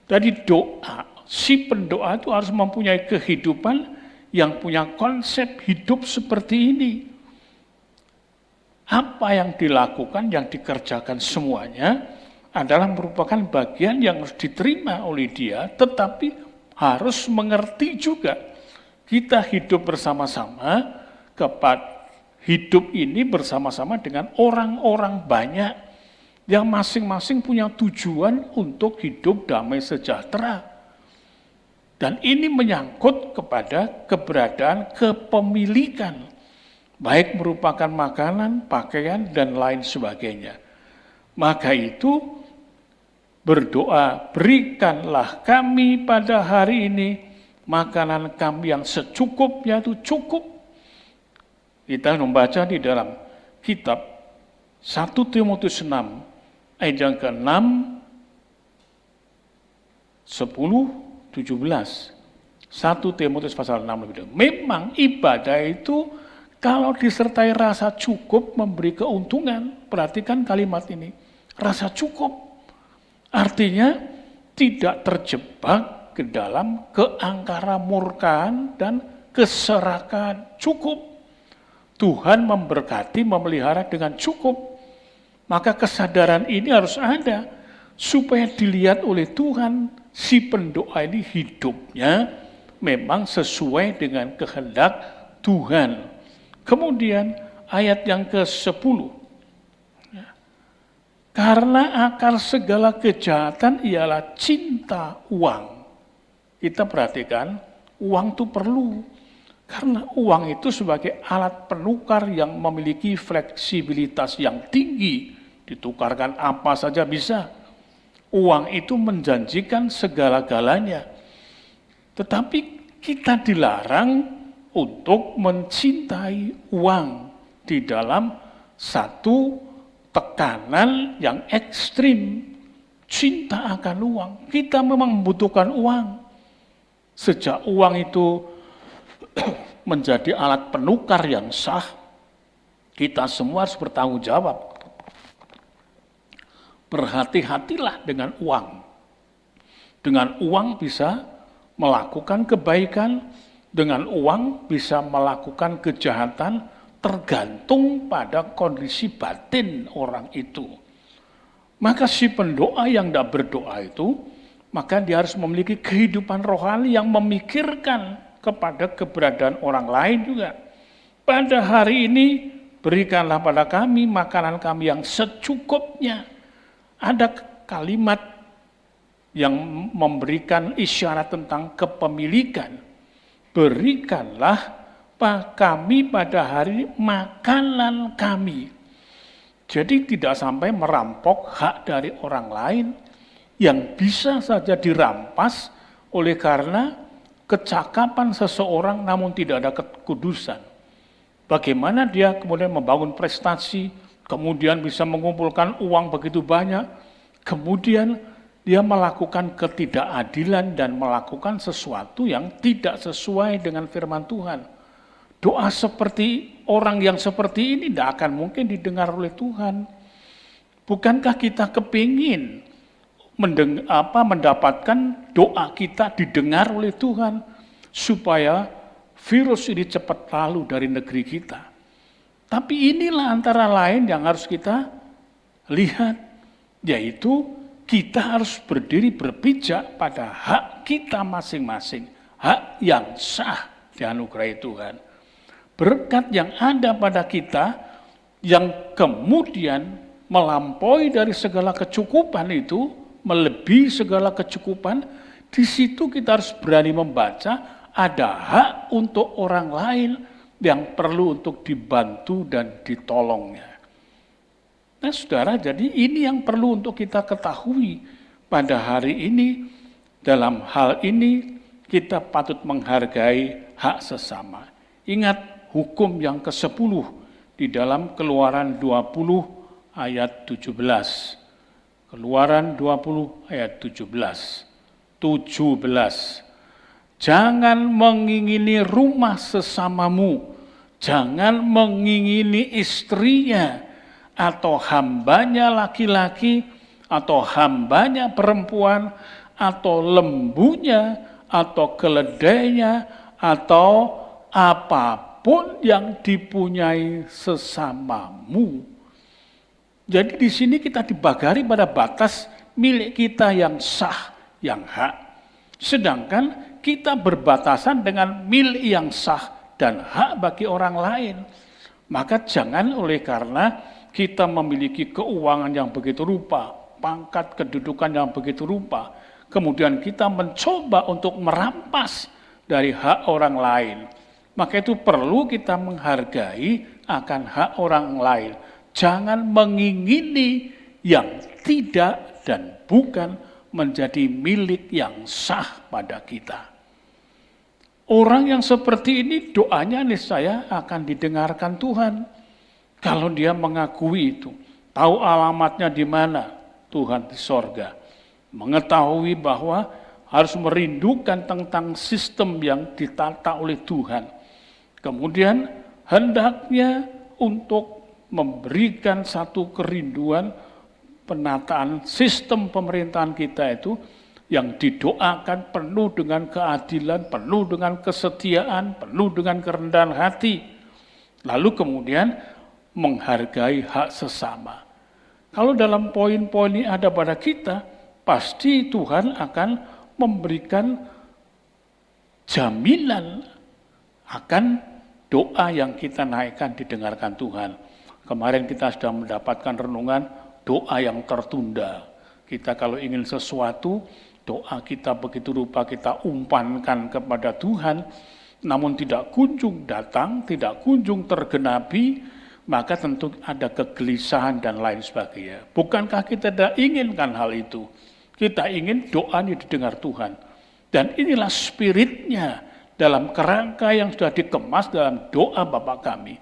Jadi doa, si pendoa itu harus mempunyai kehidupan yang punya konsep hidup seperti ini. Apa yang dilakukan, yang dikerjakan semuanya adalah merupakan bagian yang harus diterima oleh dia, tetapi harus mengerti juga kita hidup bersama-sama, hidup ini bersama-sama dengan orang-orang banyak yang masing-masing punya tujuan untuk hidup damai sejahtera. Dan ini menyangkut kepada keberadaan kepemilikan, baik merupakan makanan, pakaian, dan lain sebagainya. Maka itu berdoa, berikanlah kami pada hari ini makanan kami yang secukupnya, itu cukup. Kita membaca di dalam kitab 1 Timotius 6 ayat yang ke-6, 10, 17. 1 Timotius pasal 6 lebih dulu. Memang ibadah itu kalau disertai rasa cukup memberi keuntungan. Perhatikan kalimat ini. Rasa cukup. Artinya tidak terjebak ke dalam keangkara murkaan dan keserakahan. Cukup. Tuhan memberkati, memelihara dengan cukup. Maka kesadaran ini harus ada supaya dilihat oleh Tuhan si pendoa ini hidupnya memang sesuai dengan kehendak Tuhan. Kemudian ayat yang ke-10. Karena akar segala kejahatan ialah cinta uang. Kita perhatikan, uang itu perlu. Karena uang itu sebagai alat penukar yang memiliki fleksibilitas yang tinggi. Ditukarkan apa saja bisa. Uang itu menjanjikan segala-galanya. Tetapi kita dilarang untuk mencintai uang di dalam satu tekanan yang ekstrim. Cinta akan uang. Kita memang membutuhkan uang. Sejak uang itu menjadi alat penukar yang sah, kita semua harus bertanggung jawab. Berhati-hatilah dengan uang. Dengan uang bisa melakukan kebaikan, dengan uang bisa melakukan kejahatan, tergantung pada kondisi batin orang itu. Maka si pendoa yang tidak berdoa itu, maka dia harus memiliki kehidupan rohani yang memikirkan kepada keberadaan orang lain juga. Pada hari ini, berikanlah pada kami makanan kami yang secukupnya. Ada kalimat yang memberikan isyarat tentang kepemilikan. Berikanlah kami pada hari makanan kami. Jadi tidak sampai merampok hak dari orang lain yang bisa saja dirampas oleh karena kecakapan seseorang namun tidak ada kekudusan. Bagaimana dia kemudian membangun prestasi, kemudian bisa mengumpulkan uang begitu banyak, kemudian dia melakukan ketidakadilan dan melakukan sesuatu yang tidak sesuai dengan firman Tuhan. Doa seperti orang yang seperti ini tidak akan mungkin didengar oleh Tuhan. Bukankah kita kepingin mendapatkan doa kita didengar oleh Tuhan supaya virus ini cepat lalu dari negeri kita? Tapi inilah antara lain yang harus kita lihat, yaitu kita harus berdiri berpijak pada hak kita masing-masing, hak yang sah dianugerahi Tuhan. Berkat yang ada pada kita yang kemudian melampaui dari segala kecukupan itu, melebihi segala kecukupan, di situ kita harus berani membaca ada hak untuk orang lain yang perlu untuk dibantu dan ditolongnya. Nah saudara, jadi ini yang perlu untuk kita ketahui pada hari ini. Dalam hal ini kita patut menghargai hak sesama. Ingat hukum yang ke-10 di dalam Keluaran 20 ayat 17. Keluaran 20 ayat 17. Jangan mengingini rumah sesamamu, jangan mengingini istrinya, atau hambanya laki-laki, atau hambanya perempuan, atau lembunya, atau keledainya, atau apapun yang dipunyai sesamamu. Jadi di sini kita dibagari pada batas milik kita yang sah, yang hak. Sedangkan kita berbatasan dengan milik yang sah dan hak bagi orang lain. Maka jangan oleh karena kita memiliki keuangan yang begitu rupa, pangkat kedudukan yang begitu rupa, kemudian kita mencoba untuk merampas dari hak orang lain. Maka itu perlu kita menghargai akan hak orang lain. Jangan mengingini yang tidak dan bukan menjadi milik yang sah pada kita. Orang yang seperti ini doanya niscaya akan didengarkan Tuhan. Kalau dia mengakui itu, tahu alamatnya di mana, Tuhan di sorga. Mengetahui bahwa harus merindukan tentang sistem yang ditata oleh Tuhan. Kemudian hendaknya untuk memberikan satu kerinduan penataan sistem pemerintahan kita itu yang didoakan penuh dengan keadilan, penuh dengan kesetiaan, penuh dengan kerendahan hati. Lalu kemudian menghargai hak sesama. Kalau dalam poin-poin ini ada pada kita, pasti Tuhan akan memberikan jaminan akan doa yang kita naikkan didengarkan Tuhan. Kemarin kita sudah mendapatkan renungan doa yang tertunda. Kita kalau ingin sesuatu, doa kita begitu rupa kita umpankan kepada Tuhan, namun tidak kunjung datang, tidak kunjung tergenapi, maka tentu ada kegelisahan dan lain sebagainya. Bukankah kita tidak inginkan hal itu? Kita ingin doanya didengar Tuhan. Dan inilah spiritnya dalam kerangka yang sudah dikemas dalam doa Bapa kami.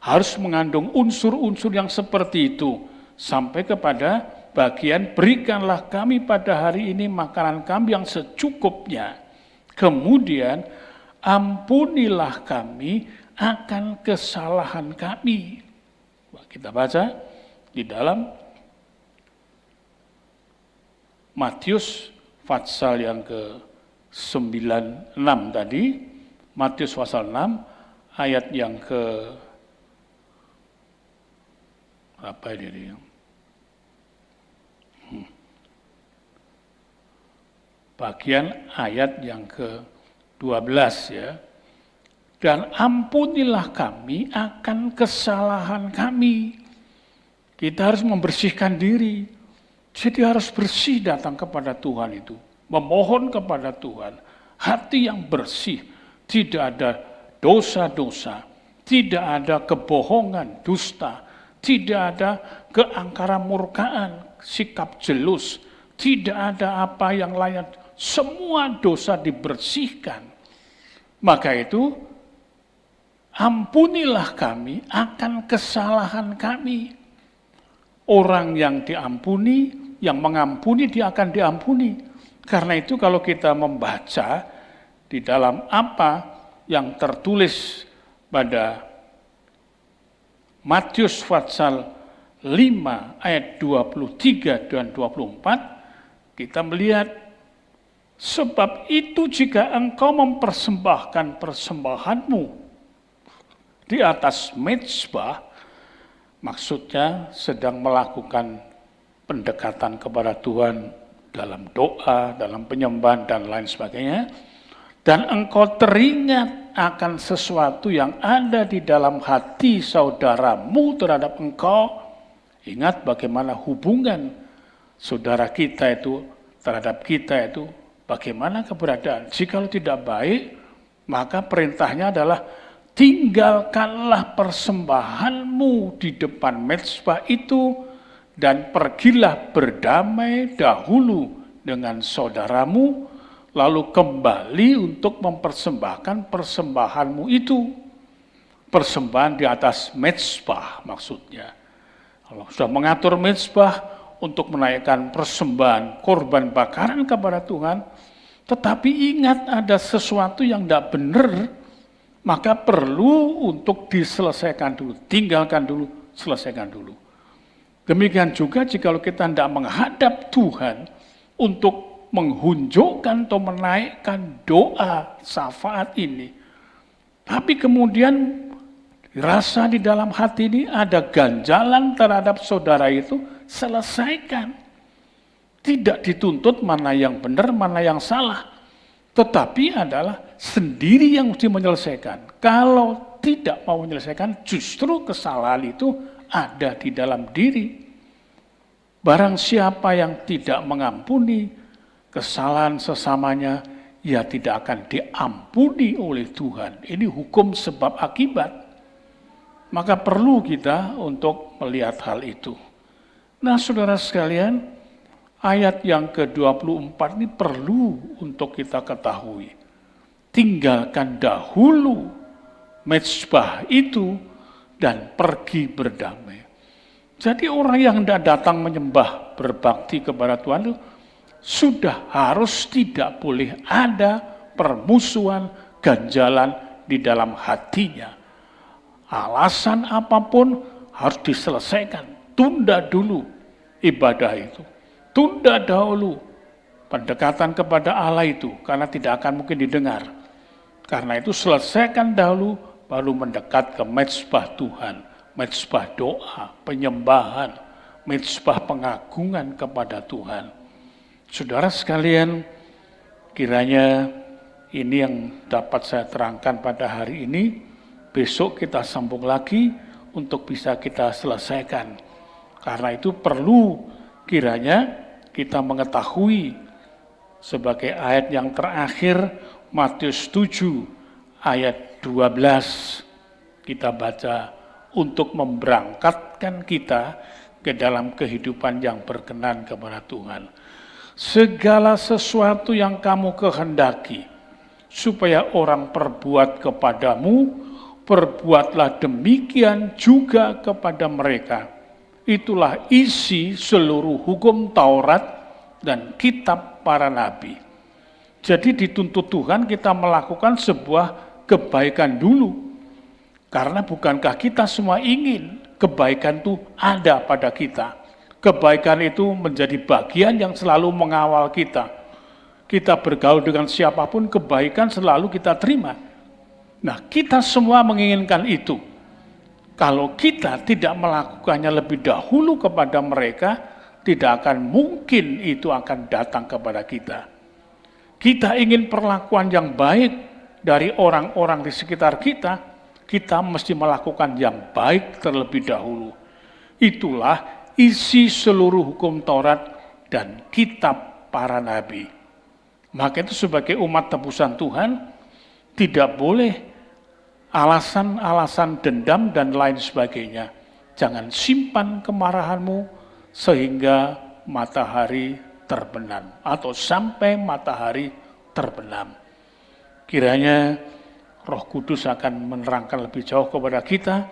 Harus mengandung unsur-unsur yang seperti itu. Sampai kepada bagian berikanlah kami pada hari ini makanan kami yang secukupnya. Kemudian ampunilah kami akan kesalahan kami. Kita baca di dalam Matius pasal yang ke-96 tadi, Matius pasal 6 ayat yang ke apa ini? Bagian ayat yang ke-12 ya. Dan ampunilah kami akan kesalahan kami. Kita harus membersihkan diri. Jadi harus bersih datang kepada Tuhan itu. Memohon kepada Tuhan. Hati yang bersih. Tidak ada dosa-dosa. Tidak ada kebohongan, dusta. Tidak ada keangkara murkaan, sikap jelus. Tidak ada apa yang lain. Semua dosa dibersihkan. Maka itu, ampunilah kami akan kesalahan kami. Orang yang diampuni, yang mengampuni dia akan diampuni. Karena itu kalau kita membaca di dalam apa yang tertulis pada Matius pasal 5 ayat 23 dan 24, kita melihat sebab itu jika engkau mempersembahkan persembahanmu di atas mezbah, maksudnya sedang melakukan pendekatan kepada Tuhan dalam doa, dalam penyembahan dan lain sebagainya, dan engkau teringat akan sesuatu yang ada di dalam hati saudaramu terhadap engkau, ingat bagaimana hubungan saudara kita itu terhadap kita itu, bagaimana keberadaan. Jikalau tidak baik, maka perintahnya adalah tinggalkanlah persembahanmu di depan mezbah itu dan pergilah berdamai dahulu dengan saudaramu, lalu kembali untuk mempersembahkan persembahanmu itu. Persembahan di atas mezbah maksudnya. Allah sudah mengatur mezbah untuk menaikkan persembahan korban bakaran kepada Tuhan, tetapi ingat ada sesuatu yang tidak benar, maka perlu untuk diselesaikan dulu, tinggalkan dulu, selesaikan dulu. Demikian juga jika kita tidak menghadap Tuhan untuk menghunjukkan atau menaikkan doa syafaat ini, tapi kemudian rasa di dalam hati ini ada ganjalan terhadap saudara itu, selesaikan. Tidak dituntut mana yang benar, mana yang salah, tetapi adalah sendiri yang mesti menyelesaikan. Kalau tidak mau menyelesaikan, justru kesalahan itu ada di dalam diri. Barang siapa yang tidak mengampuni kesalahan sesamanya, ia tidak akan diampuni oleh Tuhan. Ini hukum sebab akibat. Maka perlu kita untuk melihat hal itu. Nah, saudara sekalian, ayat yang ke-24 ini perlu untuk kita ketahui. Tinggalkan dahulu mezbah itu dan pergi berdamai. Jadi orang yang tidak datang menyembah, berbakti kepada Tuhan itu sudah harus tidak boleh ada permusuhan, ganjalan di dalam hatinya. Alasan apapun harus diselesaikan. Tunda dulu ibadah itu. Tunda dahulu pendekatan kepada Allah itu, karena tidak akan mungkin didengar. Karena itu selesaikan dahulu, baru mendekat ke mezbah Tuhan, mezbah doa, penyembahan, mezbah pengagungan kepada Tuhan. Saudara sekalian, kiranya ini yang dapat saya terangkan pada hari ini. Besok kita sambung lagi untuk bisa kita selesaikan. Karena itu perlu kiranya kita mengetahui sebagai ayat yang terakhir Matius 7 ayat 12 kita baca untuk memberangkatkan kita ke dalam kehidupan yang berkenan kepada Tuhan. Segala sesuatu yang kamu kehendaki supaya orang perbuat kepadamu, perbuatlah demikian juga kepada mereka. Itulah isi seluruh hukum Taurat dan kitab para nabi. Jadi dituntut Tuhan kita melakukan sebuah kebaikan dulu. Karena bukankah kita semua ingin kebaikan itu ada pada kita. Kebaikan itu menjadi bagian yang selalu mengawal kita. Kita bergaul dengan siapapun, kebaikan selalu kita terima. Nah, kita semua menginginkan itu. Kalau kita tidak melakukannya lebih dahulu kepada mereka, tidak akan mungkin itu akan datang kepada kita. Kita ingin perlakuan yang baik dari orang-orang di sekitar kita, kita mesti melakukan yang baik terlebih dahulu. Itulah isi seluruh hukum Taurat dan kitab para nabi. Maka itu sebagai umat tebusan Tuhan, tidak boleh alasan-alasan dendam dan lain sebagainya. Jangan simpan kemarahanmu sehingga matahari terbenam atau sampai matahari terbenam. Kiranya Roh Kudus akan menerangkan lebih jauh kepada kita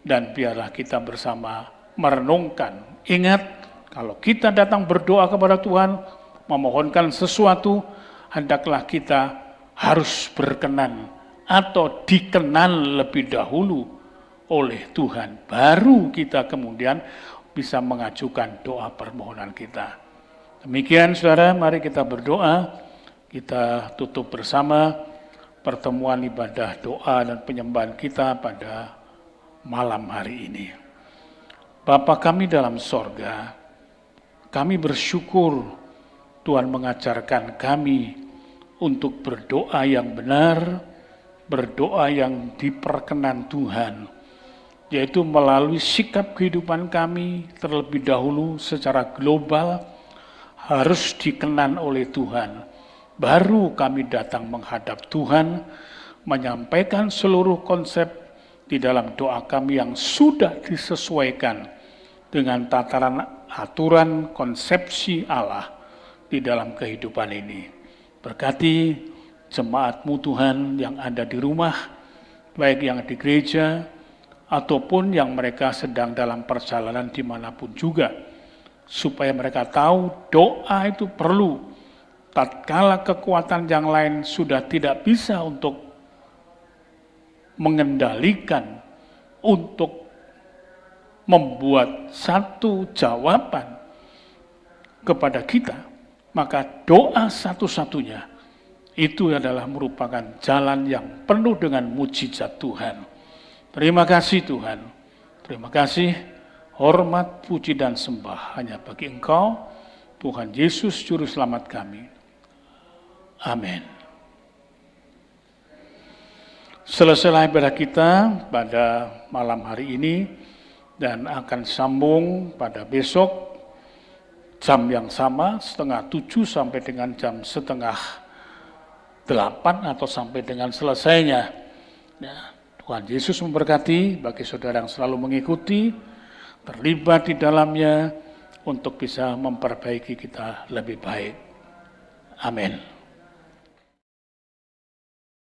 dan biarlah kita bersama merenungkan. Ingat, kalau kita datang berdoa kepada Tuhan, memohonkan sesuatu, hendaklah kita harus berkenan atau dikenal lebih dahulu oleh Tuhan. Baru kita kemudian bisa mengajukan doa permohonan kita. Demikian saudara, mari kita berdoa, kita tutup bersama pertemuan ibadah doa dan penyembahan kita pada malam hari ini. Bapa kami dalam sorga, kami bersyukur Tuhan mengajarkan kami untuk berdoa yang benar, berdoa yang diperkenan Tuhan, yaitu melalui sikap kehidupan kami terlebih dahulu secara global harus dikenan oleh Tuhan. Baru kami datang menghadap Tuhan, menyampaikan seluruh konsep di dalam doa kami yang sudah disesuaikan dengan tataran aturan konsepsi Allah di dalam kehidupan ini. Berkati jemaat-Mu Tuhan yang ada di rumah, baik yang di gereja, ataupun yang mereka sedang dalam perjalanan dimanapun juga, supaya mereka tahu doa itu perlu, tatkala kekuatan yang lain sudah tidak bisa untuk mengendalikan, untuk membuat satu jawaban kepada kita, maka doa satu-satunya itu adalah merupakan jalan yang penuh dengan mujizat Tuhan. Terima kasih Tuhan, terima kasih, hormat, puji dan sembah hanya bagi Engkau, Tuhan Yesus Juru Selamat kami. Amin. Selesailah ibadah kita pada malam hari ini dan akan sambung pada besok jam yang sama, 6:30 sampai dengan jam 7:30 atau sampai dengan selesainya. Ya. Tuhan Yesus memberkati bagi saudara yang selalu mengikuti, terlibat di dalamnya untuk bisa memperbaiki kita lebih baik. Amin.